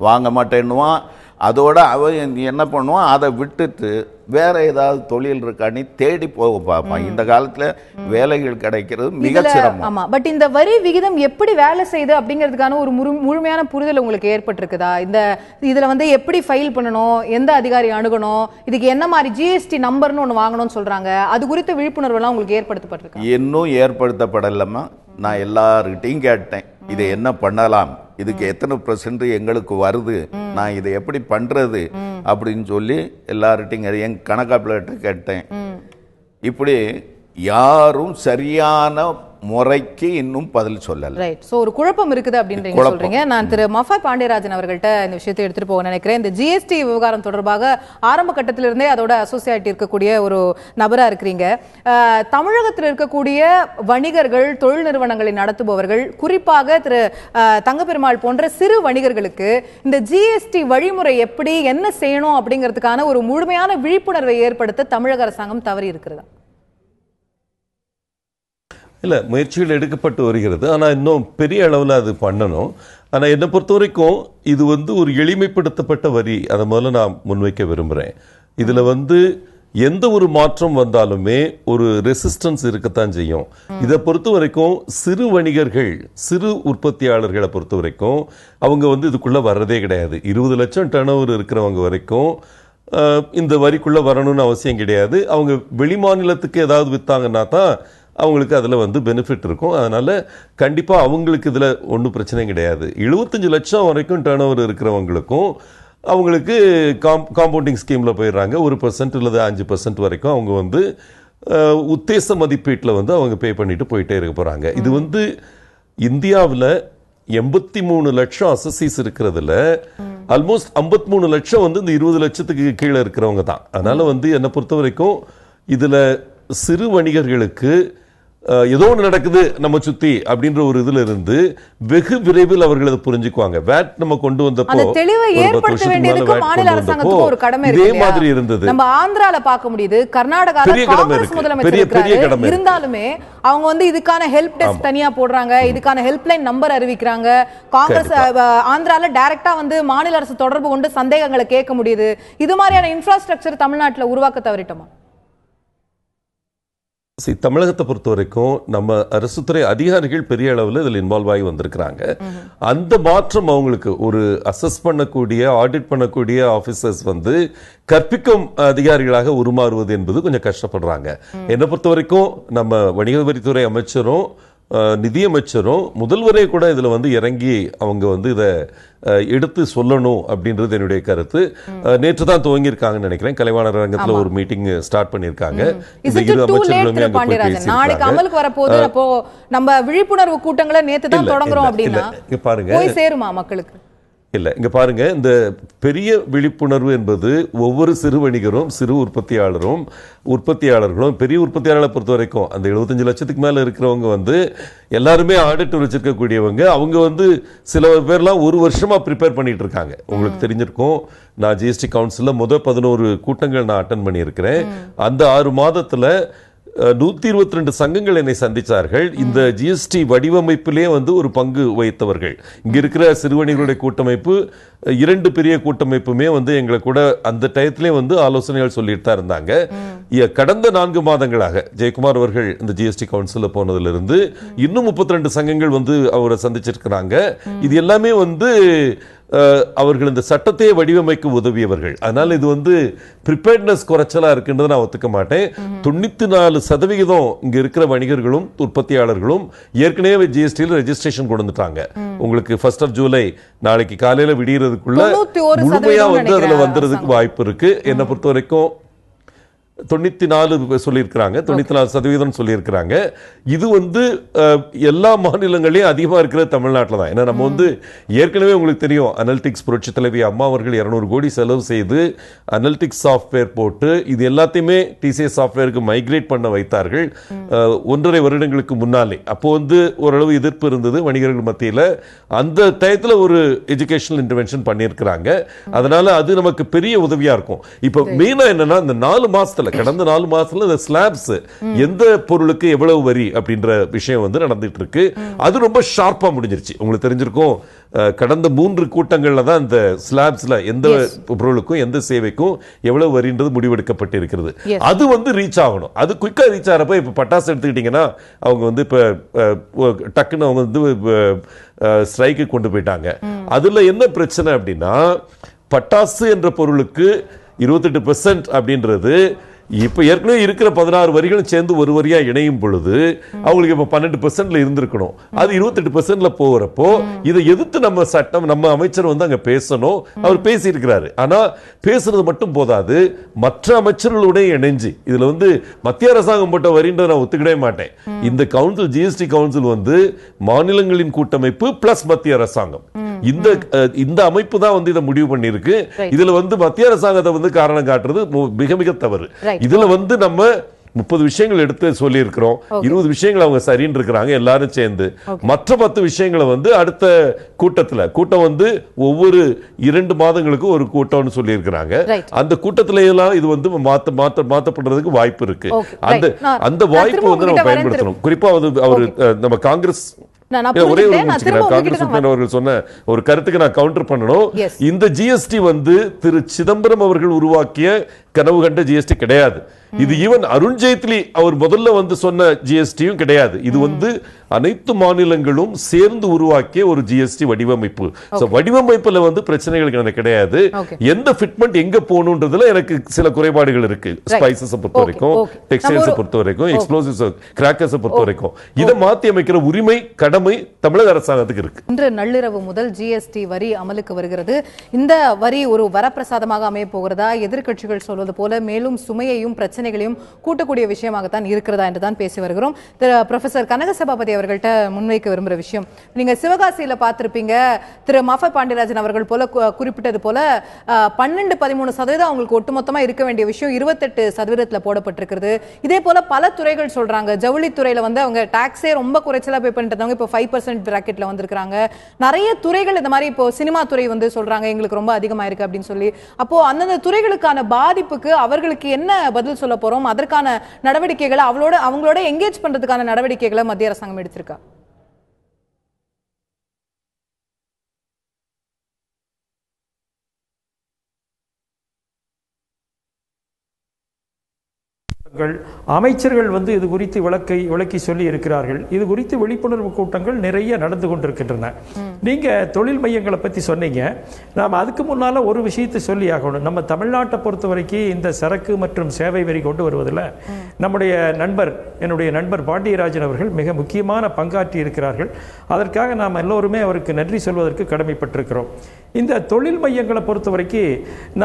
வாங்க மாட்டேன்னுவான். அதோட அவன் என்ன பண்ணுவான், அதை விட்டுட்டு வேற ஏதாவது தொழில் இருக்கான்னு தேடி போக பார்ப்பான். இந்த காலத்துல வேலைகள் கிடைக்கிறது மிக சிரமம். ஆமா, பட் இந்த வரி விகிதம் எப்படி வேலை செய்யுது அப்படிங்கிறதுக்கான ஒரு முழுமையான புரிதல் உங்களுக்கு ஏற்பட்டிருக்குதா? இதுல வந்து எப்படி ஃபைல் பண்ணணும், எந்த அதிகாரி அணுகணும், இதுக்கு என்ன மாதிரி ஜிஎஸ்டி நம்பர்னு ஒண்ணு வாங்கணும்னு சொல்றாங்க, அது குறித்த விழிப்புணர்வு எல்லாம் உங்களுக்கு ஏற்படுத்தப்பட்டிருக்கு? இன்னும் ஏற்படுத்தப்படலமா. நான் எல்லார்கிட்டையும் கேட்டேன், இதை என்ன பண்ணலாம், இதுக்கு எத்தனை % எங்களுக்கு வருது, நான் இதை எப்படி பண்றது அப்படின்னு சொல்லி எல்லார்கிட்டையும் என் கணக்காப்பிள்கிட்ட கேட்டேன். இப்படி யாரும் சரியான முறைக்கு இன்னும் பதில் சொல்லல. ரைட். சோ ஒரு குழப்பம் இருக்குது அப்படின்றீங்க சொல்றீங்க. நான் திரு மஃபா பாண்டியராஜன் அவர்கள்ட்ட இந்த விஷயத்தை எடுத்துட்டு போக நினைக்கிறேன். இந்த ஜிஎஸ்டி விவகாரம் தொடர்பாக ஆரம்ப கட்டத்திலிருந்தே அதோட அசோசியேட் இருக்கக்கூடிய ஒரு நபரா இருக்கிறீங்க. தமிழகத்தில் இருக்கக்கூடிய வணிகர்கள், தொழில் நிறுவனங்களை நடத்துபவர்கள், குறிப்பாக திரு தங்கப்பெருமாள் போன்ற சிறு வணிகர்களுக்கு இந்த ஜிஎஸ்டி வழிமுறை எப்படி, என்ன செய்யணும் அப்படிங்கிறதுக்கான ஒரு முழுமையான விழிப்புணர்வை ஏற்படுத்த தமிழக அரசாங்கம் தவறி இருக்கிறதா? இல்லை, முயற்சிகள் எடுக்கப்பட்டு வருகிறது. ஆனால் இன்னும் பெரிய அளவில் அது பண்ணணும். ஆனால் என்னை பொறுத்த வரைக்கும் இது வந்து ஒரு எளிமைப்படுத்தப்பட்ட வரி, அதை முதல்ல நான் முன்வைக்க விரும்புகிறேன். இதில் வந்து எந்த ஒரு மாற்றம் வந்தாலுமே ஒரு ரெசிஸ்டன்ஸ் இருக்கத்தான் செய்யும். இதை பொறுத்த வரைக்கும் சிறு வணிகர்கள், சிறு உற்பத்தியாளர்களை பொறுத்த வரைக்கும் அவங்க வந்து இதுக்குள்ளே வர்றதே கிடையாது. 20 லட்சம் டர்ன் ஓவர் இருக்கிறவங்க வரைக்கும் இந்த வரிக்குள்ளே வரணும்னு அவசியம் கிடையாது. அவங்க வெளி மாநிலத்துக்கு ஏதாவது விற்றாங்கன்னா தான் அவங்களுக்கு அதில் வந்து பெனிஃபிட் இருக்கும். அதனால் கண்டிப்பாக அவங்களுக்கு இதில் ஒன்றும் பிரச்சனை கிடையாது. 75 லட்சம் வரைக்கும் டர்ன் ஓவர் இருக்கிறவங்களுக்கும் அவங்களுக்கு காம்பவுண்டிங் ஸ்கீமில் போயிடுறாங்க. 1% அல்லது 5% வரைக்கும் அவங்க வந்து உத்தேச மதிப்பீட்டில் வந்து அவங்க பே பண்ணிட்டு போயிட்டே இருக்க போகிறாங்க. இது வந்து இந்தியாவில் 83 லட்சம் அசசிஸ் இருக்கிறதுல ஆல்மோஸ்ட் 53 லட்சம் வந்து இந்த 20 லட்சத்துக்கு கீழே இருக்கிறவங்க தான். அதனால் வந்து என்னை பொறுத்த வரைக்கும் இதில் சிறு வணிகர்களுக்கு ஏதோ ஒன்று நடக்குது நம்ம சுத்தி அப்படின்ற ஒரு இதுல இருந்து வெகு விரைவில் அவர்கள் அதை புரிஞ்சுக்குவாங்க. வேட் நம்ம கொண்டு வந்தப்போ இதே மாதிரி இருந்தது. நம்ம ஆந்திரால பார்க்க முடியுது, கர்நாடகால காங்கிரஸ் முதலமைச்சர் இருந்தாலுமே அவங்க வந்து இதுக்கான ஹெல்ப் டெஸ்க் தனியா போடுறாங்க, இதுக்கான ஹெல்ப்லைன் நம்பர் அறிவிக்கிறாங்க. காங்கிரஸ் ஆந்திரால டைரக்டா வந்து மாநில அரசு தொடர்பு கொண்டு சந்தேகங்களை கேட்க முடியுது. இது மாதிரியான இன்ஃப்ராஸ்ட்ரக்சர் தமிழ்நாட்டில் உருவாக்க தவறிட்டோமா? தமிழகத்தை பொறுத்த வரைக்கும் நம்ம அரசுத்துறை அதிகாரிகள் பெரிய அளவில் இதில் இன்வால்வ் ஆகி வந்திருக்கிறாங்க. அந்த மாற்றம் அவங்களுக்கு ஒரு அசஸ் பண்ணக்கூடிய, ஆடிட் பண்ணக்கூடிய ஆபீசர்ஸ் வந்து கற்பிக்கும் அதிகாரிகளாக உருமாறுவது என்பது கொஞ்சம் கஷ்டப்படுறாங்க. என்னை பொறுத்த வரைக்கும் நம்ம வணிக வரித்துறை அமைச்சரும் நிதியமைச்சரும் முதல்வரே கூட இதுல வந்து இறங்கி அவங்க வந்து இதை எடுத்து சொல்லணும் அப்படின்றது என்னுடைய கருத்து. நேற்று தான் துவங்கியிருக்காங்கன்னு நினைக்கிறேன். கலைவாணர் அரங்கத்துல ஒரு மீட்டிங் ஸ்டார்ட் பண்ணியிருக்காங்க. இந்த இரு அமைச்சர்களுமே அங்க போய் நாளைக்கு அமலுக்கு வரப்போது. அப்போ நம்ம விழிப்புணர்வு கூட்டங்களை நேத்து தான் தொடங்குறோம் அப்படின்னா பாருங்க போய் சேருமா மக்களுக்கு? இல்ல, இங்க பாருங்க, இந்த பெரிய விழிப்புணர்வு என்பது ஒவ்வொரு சிறு வணிகரும் சிறு உற்பத்தியாளர்களும் பெரிய உற்பத்தியாளர்களை பொறுத்த வரைக்கும் அந்த 75 லட்சத்துக்கு மேல இருக்கிறவங்க வந்து எல்லாருமே ஆடிட்டர் வச்சிருக்கக்கூடியவங்க. அவங்க வந்து சில பேர்லாம் ஒரு வருஷமா ப்ரிப்பேர் பண்ணிட்டு இருக்காங்க. உங்களுக்கு தெரிஞ்சிருக்கும், நான் ஜிஎஸ்டி கவுன்சில்ல 11 கூட்டங்கள் நான் அட்டன் பண்ணியிருக்கிறேன். அந்த 6 மாதத்துல 122 சங்கங்கள் என்னை சந்திச்சார்கள். இந்த ஜிஎஸ்டி வடிவமைப்பிலே வந்து ஒரு பங்கு வகித்தவர்கள். இங்க இருக்கிற சிறுவணிகளுடைய கூட்டமைப்பு 2 பெரிய கூட்டமைப்புமே வந்து எங்களை கூட அந்த டயத்திலே வந்து ஆலோசனைகள் சொல்லிட்டு தான் இருந்தாங்க. கடந்த 4 மாதங்களாக ஜெயக்குமார் அவர்கள் இந்த ஜிஎஸ்டி கவுன்சில்ல போனதிலிருந்து இன்னும் 32 சங்கங்கள் வந்து அவரை சந்திச்சிருக்கிறாங்க. இது எல்லாமே வந்து அவர்கள் இந்த சட்டத்தை வடிவமைக்க உதவியவர்கள். அதனால இது வந்து ப்ரிப்பேர்ட்னஸ் குறைச்சலா இருக்குன்றது நான் ஒத்துக்க மாட்டேன். 94% இங்க இருக்கிற வணிகர்களும் உற்பத்தியாளர்களும் ஏற்கனவே ஜிஎஸ்டியில் ரெஜிஸ்ட்ரேஷன் கொடுத்துட்டாங்க. உங்களுக்கு 1 ஜூலை நாளைக்கு காலையில விடியறதுக்குள்ள முழுமையா வந்து அதுல வந்துறதுக்கு வாய்ப்பு இருக்கு. என்னை பொறுத்த வரைக்கும் 94 சொல்லியிருக்கிறாங்க, 94% சொல்லியிருக்கிறாங்க. இது வந்து எல்லா மாநிலங்களையும் அதிகமா இருக்கிற தமிழ்நாட்டில் தான். ஏன்னா நம்ம வந்து ஏற்கனவே உங்களுக்கு தெரியும், அனலிட்டிக்ஸ் புரட்சி தலைவி அம்மா அவர்கள் 200 கோடி செலவு செய்து அனலிட்டிக்ஸ் சாஃப்ட்வேர் போட்டு இது எல்லாத்தையுமே டிசிஎஸ் சாஃப்ட்வேருக்கு மைக்ரேட் பண்ண வைத்தார்கள் 1.5 வருடங்களுக்கு முன்னாலே. அப்போ வந்து ஓரளவு எதிர்ப்பு இருந்தது வணிகர்கள் மத்தியில். அந்த டயத்தில் ஒரு எஜுகேஷனல் இன்டர்வென்ஷன் பண்ணியிருக்கிறாங்க. அதனால அது நமக்கு பெரிய உதவியா இருக்கும். இப்போ மெயினா என்னன்னா, இந்த 4 மாசத்துல கடந்த 4 மாசத்துல இந்த ஸ்லாப்ஸ் எந்த பொருளுக்கு எவ்வளவு வரி அப்படின்ற விஷயம் வந்து நடந்துட்டு இருக்கு. அது ரொம்ப ஷார்ப்பா முடிஞ்சிருச்சு. உங்களுக்கு தெரிஞ்சிருக்கும், கடந்த 3 கூட்டங்கள்ல தான் இந்த ஸ்லாப்ஸ்ல எந்த பொருளுக்கும் எந்த சேவைக்கும் எவ்வளவு வரின்றது முடிவெடுக்கப்பட்டிருக்கிறது. அது வந்து ரீச் ஆகணும். அது குயிக்கா ரீச் ஆகிறப்ப இப்ப பட்டாசு எடுத்துக்கிட்டீங்கன்னா அவங்க வந்து இப்ப டக்குன்னு அவங்க வந்து ஸ்ட்ரைக்கு கொண்டு போயிட்டாங்க. அதுல என்ன பிரச்சனை அப்படின்னா, பட்டாசு என்ற பொருளுக்கு 28% அப்படின்றது இப்ப ஏற்கனவே இருக்கிற 16 வரிகளும் சேர்ந்து ஒரு வரியா இணையும் பொழுது அவங்களுக்கு இப்ப 12% இருந்திருக்கணும். அது 28% போகிறப்போ இதை எதிர்த்து நம்ம சட்டம் நம்ம அமைச்சர் வந்து அங்க பேசணும். அவர் பேசி இருக்கிறாரு. ஆனா பேசுறது மட்டும் போதாது, மற்ற அமைச்சர்களுடைய இணைஞ்சு இதுல வந்து மத்திய அரசாங்கம் போட்ட வரின்றதை நான் ஒத்துக்கிடவே மாட்டேன். இந்த கவுன்சில் ஜிஎஸ்டி கவுன்சில் வந்து மாநிலங்களின் கூட்டமைப்பு பிளஸ் மத்திய அரசாங்கம், இந்த அமைப்பு தான் வந்து இதை முடிவு பண்ணிருக்கு. இதுல வந்து மத்திய அரசாங்கத்தை வந்து காரணம் காட்டுறது மிக மிக தவறு. இதுல வந்து நம்ம 30 விஷயங்கள் எடுத்து சொல்லி இருக்கிறோம். 20 விஷயங்கள் அவங்க சரின்னு இருக்கிறாங்க எல்லாரும் சேர்ந்து. மற்ற 10 விஷயங்களை வந்து அடுத்த கூட்டம் வந்து ஒவ்வொரு 2 மாதங்களுக்கும் ஒரு கூட்டம்னு சொல்லி இருக்கிறாங்க. அந்த கூட்டத்தில எல்லாம் இது வந்து மாற்றப்படுறதுக்கு வாய்ப்பு இருக்கு. அந்த வாய்ப்பு வந்து நம்ம பயன்படுத்தணும். குறிப்பா அவர் நம்ம காங்கிரஸ் ஒரே ஒரு காங்கிரஸ் அவர்கள் சொன்ன ஒரு கருத்துக்கு நான் கவுண்டர் பண்ணணும். இந்த ஜிஎஸ்டி வந்து திரு சிதம்பரம் அவர்கள் உருவாக்கிய கனவு கண்ட ஜிஎஸ்டி கிடையாது. இது ஈவன் அருண் ஜேட்லி அவர் முதல்ல வந்து சொன்ன ஜிஎஸ்டியும் கிடையாது. இது வந்து அனைத்து மாநிலங்களும் சேர்ந்து உருவாக்கிய ஒரு ஜிஎஸ்டி வடிவமைப்பு. வடிவமைப்புல வந்து பிரச்சனைகள் எனக்கு கிடையாது. எந்த ஃபிட்மெண்ட் எங்க போகணும்ன்றதுல எனக்கு சில குறைபாடுகள் இருக்கு. ஸ்பைசஸ் பொறுத்த வரைக்கும், டெக்ஸ்டைல்ஸ் பொறுத்த வரைக்கும், எக்ஸ்ப்ளோசிவ்ஸ் கிராக்கர்ஸ் பொறுத்த வரைக்கும் இதை மாற்றி அமைக்கிற உரிமை கடமை தமிழக அரசாங்கத்துக்கு இருக்கு. இன்று நள்ளிரவு முதல் ஜிஎஸ்டி வரி அமலுக்கு வருகிறது. இந்த வரி ஒரு வரப்பிரசாதமாக அமைய போகிறதா, எதிர்க்கட்சிகள் சொல்வது போல மேலும் சுமையையும் பிரச்சனைகளையும் கூட்டக்கூடிய விஷயமாகத்தான் இருக்கிறதா என்றுதான் பேசி வருகிறோம். ப்ரொஃபசர் கனகசபாபதி அவர்கள்ட்ட முன்வைக்க விரும்புகிற விஷயம், நீங்க சிவகாசியில பார்த்திருப்பீங்க, திரு மாஃபா பாண்டியராஜன் அவர்கள் போல குறிப்பிட்டது போல 12-13% அவங்களுக்கு ஒட்டுமொத்தமா இருக்க வேண்டிய விஷயம் 28% போடப்பட்டிருக்கிறது. இதே போல பல துறைகள் சொல்றாங்க. ஜவுளித்துறையில வந்து அவங்க டாக்ஸே ரொம்ப குறைச்சலா பே பண்ணிட்டு இருந்தாங்க, இப்போ 5% பிராக்கெட்ல வந்திருக்காங்க. நிறைய துறைகள் இந்த மாதிரி இப்போ சினிமா துறை வந்து சொல்றாங்க எங்களுக்கு ரொம்ப அதிகமா இருக்கு அப்படின்னு சொல்லி. அப்போ அந்தந்த துறைகளுக்கான பாதிப்புக்கு அவர்களுக்கு என்ன பதில் சொல்ல போறோம், அதற்கான நடவடிக்கைகளை அவங்களோட எங்கேஜ் பண்றதுக்கான நடவடிக்கைகளை மத்திய அரசாங்கம் எடுத்திருக்கா? அமைச்சர்கள் வந்து இது குறித்து விளக்கி சொல்லி இருக்கிறார்கள். இது குறித்து விழிப்புணர்வு கூட்டங்கள் நிறைய நடந்து கொண்டிருக்கின்றன. நீங்க தொழில் மையங்களை பத்தி சொன்னீங்க. நாம் அதுக்கு முன்னால ஒரு விஷயத்தை சொல்லி ஆகணும். நம்ம தமிழ்நாட்டை பொறுத்த வரைக்கும் இந்த சரக்கு மற்றும் சேவை வரி கொண்டு வருவதில் என்னுடைய நண்பர் பாண்டியராஜன் அவர்கள் மிக முக்கியமான பங்காற்றி இருக்கிறார்கள். அதற்காக நாம் எல்லோருமே அவருக்கு நன்றி சொல்வதற்கு கடமைப்பட்டிருக்கிறோம். இந்த தொழில் மையங்களை பொறுத்த வரைக்கும்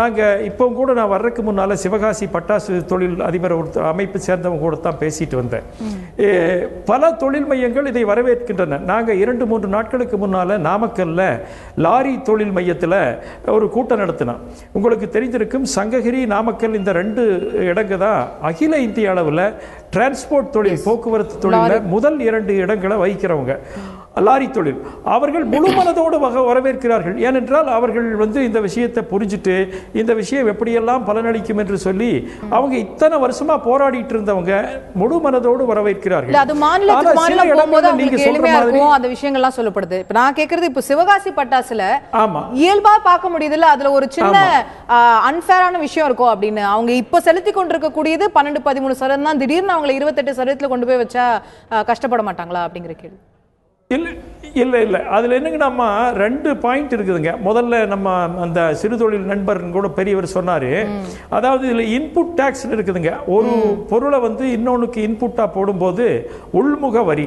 நாங்கள் இப்போ கூட நான் வர்றதுக்கு முன்னால் சிவகாசி பட்டாசு தொழில் அதிபர் அமைப்பு சேர்ந்தவங்க கூட தான் பேசிட்டு வந்தேன். பல தொழில் மையங்கள் இதை வரவேற்கின்றன. நாங்கள் 2-3 நாட்களுக்கு முன்னால் நாமக்கல்ல லாரி தொழில் மையத்தில் ஒரு கூட்டம் நடத்தினோம். உங்களுக்கு தெரிஞ்சிருக்கும், சங்ககிரி நாமக்கல் இந்த 2 இடங்க தான் அகில இந்திய அளவில் டிரான்ஸ்போர்ட் தொழில் போக்குவரத்து தொழிலில் முதல் 2 இடங்களை வகிக்கிறவங்க. லாரி தொழில் அவர்கள் முழு மனதோடு வரவேற்கிறார்கள். ஏனென்றால் அவர்கள் வந்து இந்த விஷயத்தை புரிஞ்சுட்டு இந்த விஷயம் எப்படியெல்லாம் பலனளிக்கும் என்று சொல்லி அவங்க இத்தனை வருஷமா போராடிட்டு இருந்தவங்க முழு மனதோடு வரவேற்கிறார்கள். அது மாநிலத்துக்கு மாநிலம் போகும்போது அவங்களுக்கு எளிமையா இருக்கும், அந்த விஷயங்கள்லாம் சொல்லப்படுது. இப்ப நான் கேக்குறது, இப்ப சிவகாசி பட்டாசுல இயல்பா பார்க்க முடியுதுல்ல, அதுல ஒரு சின்ன அன்ஃபேரான விஷயம் இருக்கும் அப்படின்னு. அவங்க இப்ப செலுத்தி கொண்டிருக்கக்கூடியது 12-13% தான். திடீர்னு அவங்களை 28% கொண்டு போய் வச்சா கஷ்டப்பட மாட்டாங்களா அப்படிங்கிற கேள்வி. இல்லை அதில் என்னங்கன்னா 2 பாயிண்ட் இருக்குதுங்க. முதல்ல நம்ம அந்த சிறுதொழில் நண்பர் கூட பெரியவர் சொன்னார். அதாவது இதில் இன்புட் டேக்ஸ் இருக்குதுங்க. ஒரு பொருளை வந்து இன்னொன்றுக்கு இன்புட்டாக போடும்போது உள்முக வரி,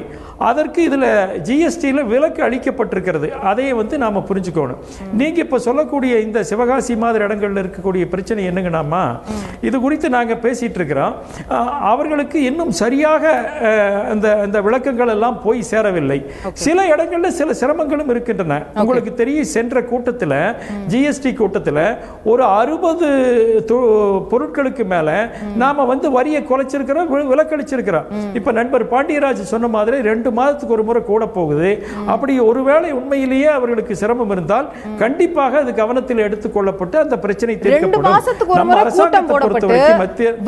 அதற்கு இதில் ஜிஎஸ்டியில் விலக்கு அளிக்கப்பட்டிருக்கிறது. அதையே வந்து நாம் புரிஞ்சுக்கணும். நீங்கள் இப்போ சொல்லக்கூடிய இந்த சிவகாசி மாதிரி இடங்களில் இருக்கக்கூடிய பிரச்சனை என்னங்கன்னாமா, இது குறித்து நாங்கள் பேசிகிட்டு இருக்கிறோம். அவர்களுக்கு இன்னும் சரியாக அந்த விளக்கங்கள் எல்லாம் போய் சேரவில்லை. சில இடங்கள்ல சில சிரமங்களும் இருக்கின்றன. உங்களுக்கு தெரியும், சென்ற கூட்டத்தில் ஜிஎஸ்டி கூட்டத்தில் ஒரு 60 பொருட்களுக்கு மேல நாம வந்து வரியை குறைச்சிருக்கிறோம், விலக்களிச்சிருக்கிறோம். இப்ப நண்பர் பாண்டியராஜ் சொன்ன மாதிரி 2 மாதத்துக்கு ஒரு முறை கூட போகுது. அப்படி ஒருவேளை உண்மையிலேயே அவர்களுக்கு சிரமம் இருந்தால் கண்டிப்பாக அது கவனத்தில் எடுத்துக் கொள்ளப்பட்டு அந்த பிரச்சனை தீர்க்கப்படும்.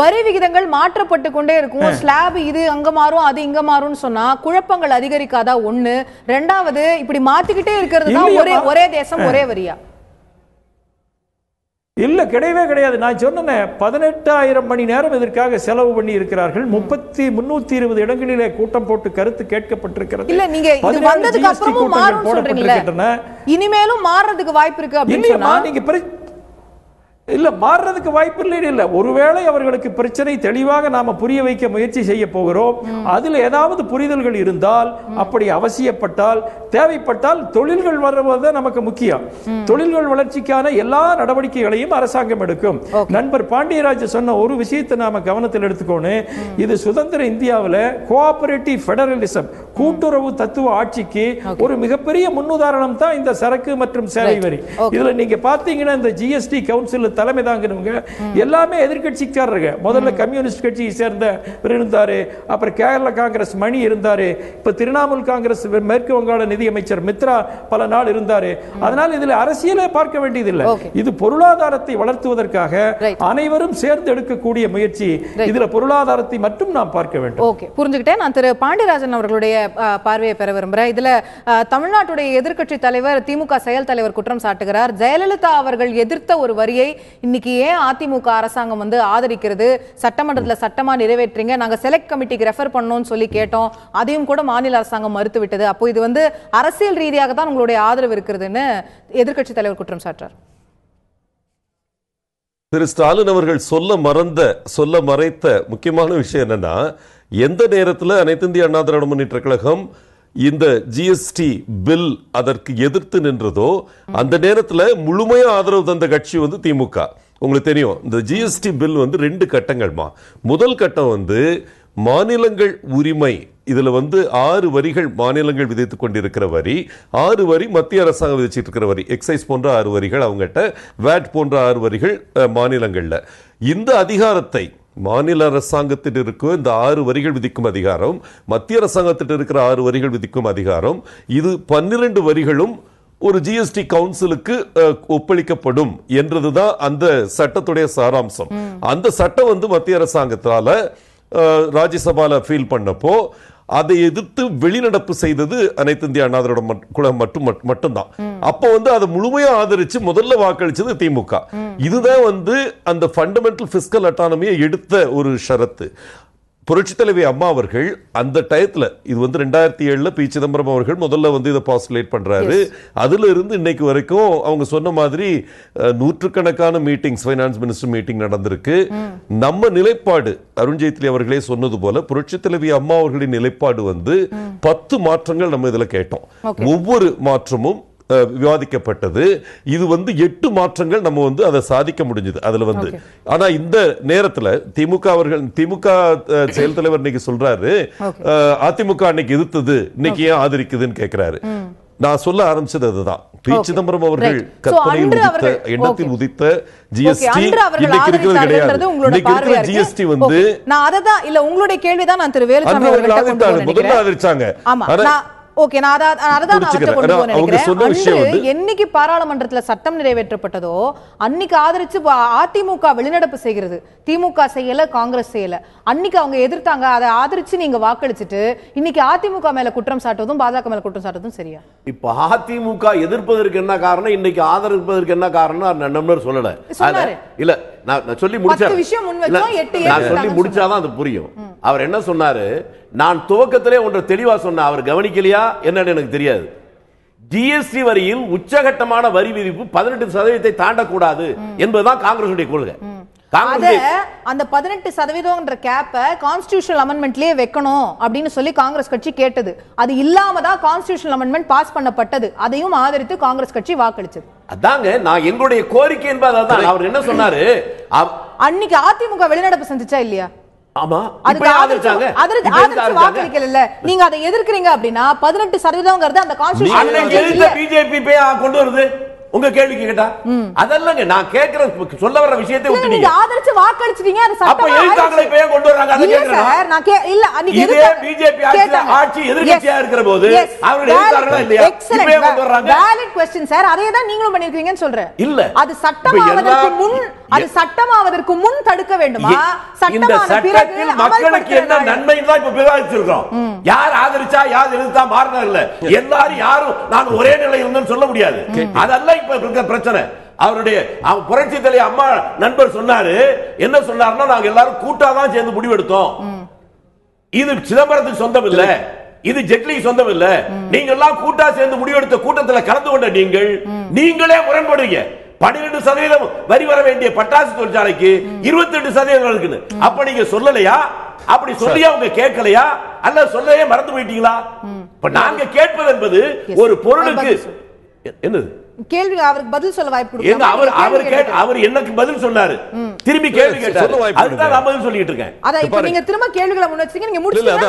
வரி விகிதங்கள் மாற்றப்பட்டு கொண்டே இருக்கும். ஸ்லாப் இது அங்க மாறும், அது இங்க மாறும் சொன்னா குழப்பங்கள் அதிகரிக்காதா? ஒண்ணு. ரெண்டாவது, இப்படி மாத்திக்கிட்டே இருக்கிறது தான் ஒரே தேசம் ஒரே வரியா? இல்ல, கிடையவே கிடையாது. நான் சொன்னேன், 18,000 மணி நேரம் இதற்காக செலவு பண்ணி இருக்கிறார்கள். 320 இடங்களிலே கூட்டம் போட்டு கருத்து கேட்கப்பட்டிருக்கிறது. இல்ல, நீங்க இது வந்ததுக்கு அப்புறமும் மாறும் சொல்றீங்களே, இனிமேலும் மாறதுக்கு வாய்ப்பு இருக்கு அப்படின்னு சொன்னா நீங்க இல்ல மாறுறதுக்கு வாய்ப்பு இல்லை. ஒருவேளை அவர்களுக்கு பிரச்சனை தெளிவாக நாம புரிய வைக்க முயற்சி செய்ய போகிறோம். அதுல ஏதாவது புரிதல்கள் இருந்தால், அப்படி அவசியப்பட்டால், தேவைப்பட்டால் தொழில்கள் வருவது நமக்கு முக்கியம். தொழில்கள் வளர்ச்சிக்கான எல்லா நடவடிக்கைகளையும் அரசாங்கம் எடுக்கும். நண்பர் பாண்டியராஜ் சொன்ன ஒரு விஷயத்தை நாம கவனத்தில் எடுத்துக்கோணும். இது சுதந்திர இந்தியாவில் கோஆபரேட்டிவ் ஃபெடரலிசம், கூட்டுறவு தத்துவ ஆட்சிக்கு ஒரு மிகப்பெரிய முன்னுதாரணம் தான் இந்த சரக்கு மற்றும் சேவை வரி. இதுல நீங்க பாத்தீங்கன்னா இந்த ஜிஎஸ்டி கவுன்சில் தலைமை தாங்கினவங்க எல்லாமே எதிர்கட்சிக்காரங்க. முதல்ல கம்யூனிஸ்ட் கட்சியை சேர்ந்த இருந்தாரு, அப்புறம் கேரள காங்கிரஸ் மணி இருந்தாரு, இப்ப திரிணாமுல் காங்கிரஸ் மேற்கு வங்காள நிதியமைச்சர் மித்ரா பல நாள் இருந்தாரு. அதனால் இதில் அரசியலை பார்க்க வேண்டியதில்லை. இது பொருளாதாரத்தை வளர்த்துவதற்காக அனைவரும் சேர்ந்து எடுக்கக்கூடிய முயற்சி. இதுல பொருளாதாரத்தை மட்டும் நாம் பார்க்க வேண்டும். ஓகே, புரிஞ்சுக்கிட்டேன். நான் திரு பாண்டியராஜன் அவர்களுடைய பார்வையை பெற விரும்புகிறேன். இதுல தமிழ்நாட்டுடைய எதிர்க்கட்சி தலைவர், திமுக செயல் தலைவர் குற்றம் சாட்டுகிறார். ஜெயலலிதா அவர்கள் எதிர்த்த ஒரு வரியை இன்னைக்கு ஏன் அதிமுக அரசாங்கம் வந்து ஆதரிக்கிறது? சட்டமன்றத்தில் சட்டமா நிறைவேற்றீங்க, நாங்க செலக்ட் கமிட்டிக்கு ரெஃபர் பண்ணோம்னு சொல்லி கேட்டோம், அதையும் கூட மாநில அரசாங்கம் மறுத்து விட்டது. அப்போ இது வந்து அரசியல் ரீதியாக தான் உங்களுடைய ஆதரவு இருக்கிறதுன்னு எதிர்க்கட்சி தலைவர் குற்றம் சாட்டுறார். திரு ஸ்டாலின் அவர்கள் சொல்ல மறைத்த முக்கியமான விஷயம் என்னன்னா, எந்த நேரத்தில் அனைத்து இந்திய அண்ணா திராவிட முன்னேற்ற கழகம் இந்த ஜிஎஸ்டி பில் அதற்கு எதிர்த்து நின்றதோ அந்த நேரத்தில் முழுமையா ஆதரவு தந்த கட்சி வந்து திமுக. உங்களுக்கு தெரியும், இந்த ஜிஎஸ்டி பில் வந்து 2 கட்டங்கள்மா. முதல் கட்டம் வந்து மாநிலங்கள் உரிமை, இதுல வந்து 6 வரிகள் மாநிலங்கள் விதித்துக் கொண்டிருக்கிற வரி, 6 வரி மத்திய அரசாங்கம் விதிச்சிட்டு இருக்கிற வரி, எக்ஸைஸ் போன்ற 6 வரிகள் அவங்ககிட்ட, வேட் போன்ற 6 வரிகள் மாநிலங்கள்ல. இந்த அதிகாரத்தை மாநில அரசாங்கத்தில் இருக்கிற இந்த 6 வரிகள் விதிக்கும் அதிகாரம், மத்திய அரசாங்கத்தில் இருக்கிற 6 வரிகள் விதிக்கும் அதிகாரம், இது 12 வரிகளும் ஒரு ஜிஎஸ்டி கவுன்சிலுக்கு ஒப்பளிக்கப்படும் என்றதுதான் அந்த சட்டத்துடைய சாராம்சம். அந்த சட்டம் வந்து மத்திய அரசாங்கத்தால ராஜ்யசபால ஃபீல் பண்ணப்போ அதை எதிர்த்து வெளிநடப்பு செய்தது அனைத்து இந்திய அண்ணா திராவிட கழகம் மட்டும்தான். அப்போ அதை முழுமையா ஆதரிச்சு முதல்ல வாக்களிச்சது திமுக. இதுதான் அந்த ஃபண்டமெண்டல் பிஸ்கல் அட்டானமியை எடுத்த ஒரு ஷரத்து. புரட்சி தலைவி அம்மா அவர்கள் அந்த டயத்துல இது 2007 பி சிதம்பரம் அவர்கள் முதல்ல இதை பாஸ்டுலேட் பண்றாரு. அதுல இருந்து இன்னைக்கு வரைக்கும் அவங்க சொன்ன மாதிரி நூற்றுக்கணக்கான மீட்டிங்ஸ், ஃபைனான்ஸ் மினிஸ்டர் மீட்டிங் நடந்திருக்கு. நம்ம நிலைப்பாடு அருண் ஜேட்லி அவர்களே சொன்னது போல புரட்சி தலைவி அம்மா அவர்களின் நிலைப்பாடு 10 மாற்றங்கள் நம்ம இதுல கேட்டோம். ஒவ்வொரு மாற்றமும் விவாதிக்கப்பட்டது. இது 8 மாற்றங்கள் நம்ம அதை சாதிக்க முடிஞ்சது அதுல ஆனா இந்த நேரத்துல திமுக செயல் தலைவர் இன்னைக்கு சொல்றாரு, அதிமுக அன்னைக்கு எதிர்த்தது இன்னைக்கு ஏன் ஆதரிக்குதுன்னு கேட்கிறாரு. நான் சொல்ல ஆரம்பிச்சது அதுதான். பி சிதம்பரம் அவர்கள் கற்பனையில் உதித்த, எண்ணத்தில் உதித்த ஜிஎஸ்டி இன்னைக்கு இருக்கிறது கிடையாது. இன்னைக்கு இருக்கிற ஜிஎஸ்டி நான் அததான் இல்ல உங்களுடைய கேள்விதான் நான் திரு வேலுசாமி அவர்கள் ஆதரித்தாங்க, முதல்ல ஆதரிச்சாங்க. ஓகே, நான் என்னைக்கு பாராளுமன்றத்துல சட்டம் நிறைவேற்றப்பட்டதோ அன்னைக்கு ஆதரிச்சு அதிமுக வெளிநடப்பு செய்கிறது. திமுக செய்யல, காங்கிரஸ் செய்யல. அன்னைக்கு அவங்க எதிர்த்தாங்க, அதை ஆதரிச்சு நீங்க வாக்களிச்சுட்டு இன்னைக்கு அதிமுக மேல குற்றம் சாட்டுவதும் பாஜக மேல குற்றம் சாட்டுவதும் சரியா? இப்ப அதிமுக எதிர்ப்பதற்கு என்ன காரணம், இன்னைக்கு ஆதரிப்பதற்கு என்ன காரணம் நண்பர் சொல்லல. இல்ல நான் சொல்லி முடிச்சாதான் அது புரியும். அவர் என்ன சொன்னாரு, நான் துவக்கத்திலே ஒன்றை தெளிவா சொன்ன, அவர் கவனிக்கலையா என்னன்னு எனக்கு தெரியாது. ஜிஎஸ்டி வரியில் உச்சகட்டமான வரி விதிப்பு 18% தாண்டக்கூடாது என்பதுதான் காங்கிரசுடைய கொள்கை. அந்த 18% கேப்ப கான்ஸ்டிடியூஷனல் அமெண்ட்மெண்ட்லயே வைக்கணும் அப்படின்னு சொல்லி காங்கிரஸ் கட்சி கேட்டது. அது இல்லாம தான் கான்ஸ்டிடியூஷனல் அமெண்ட்மெண்ட் பாஸ் பண்ணப்பட்டது. அதையும் ஆதரித்து காங்கிரஸ் கட்சி வாக்களிச்சது. அதாங்க நான் எங்களுடைய கோரிக்கை என்பது அதான். அவர் என்ன சொன்னாரு, அன்னைக்கு அதிமுக வெளிநடப்பு செஞ்சுச்சா இல்லையா? ஆமா, நீங்க அதை எதிர்க்கிறீங்க அப்படின்னா 18% அந்த கான்ஸ்டிடியூஷன் பிஜேபி கொண்டு வருது. உங்க கேள்விக்கு கேட்டா அதல்லங்க நான் கேக்குற சொல்ல வர விஷயத்தை விட்டு நீங்க ஆதரிச்சு வாக்களிச்சீங்க. அது சட்டமா அப்ப எழுத்தாங்களை போய் கொண்டு வராங்க. அத கேக்குறேன் சார். நான் இல்ல அன்னைக்கு இதே பிஜேபி ஆட்சி எதிர்க்கட்சியா இருக்கிற போது அவங்க எழுத்தாங்களா இல்லையா இப்பவே கொண்டு வராங்க. Valid question sir. அதே தான் நீங்களும் பண்ணிருக்கீங்கன்னு சொல்றேன். இல்ல அது சட்டமாவதற்கு முன் தடுக்க வேண்டுமா? சட்டமான பிறகு மக்களுக்கு என்ன நன்மை தான் இப்ப விவாதிச்சிருக்கோம். யார் ஆதரிச்சா யார் எதிர்த்தா மாறன இல்ல. எல்லாரும் யாரும் நான் ஒரே நிலையில் இருந்தேன்னு சொல்ல முடியாது. அதெல்லாம் பிரச்சனை. அவருடைய புரட்சி தலைவி அம்மா நண்பர் சொன்னாரு, என்ன சொன்னாருன்னா நாங்க எல்லாரும் கூட்டாதான் சேர்ந்து முடிவெடுத்தோம். இது சிதம்பரத்துக்கு சொந்தம் இல்ல, இது ஜெட்லிக்கு சொந்தம் இல்ல. நீங்க எல்லாம் கூட்டா சேர்ந்து முடிவெடுத்த கூட்டத்தில் கலந்து கொண்ட நீங்களே முரண்படுறீங்க. 12% வரி வர வேண்டிய பட்டாசு தொழிற்சாலைக்கு 28% இருக்குன்னு. அப்ப நீங்க சொல்லலையா? அப்படி சொல்லியா அவங்க கேட்கலையா? அல்ல சொல்லவே மறந்து போயிட்டீங்களா? இப்ப நாங்க கேட்பது என்பது ஒரு பொருளுக்கு என்னது கேள்வி, அவருக்கு பதில் சொல்ல வாய்ப்பு கொடுங்க. அவர் எனக்கு பதில் சொன்னாரு, திரும்பி கேள்வி கேட்டாரு. அதுதான் நான் பதில் சொல்லிட்டு இருக்கேன். அத இப்ப நீங்க திரும்ப கேள்விகளை முன் வச்சீங்க, நீங்க முடிச்சீங்க.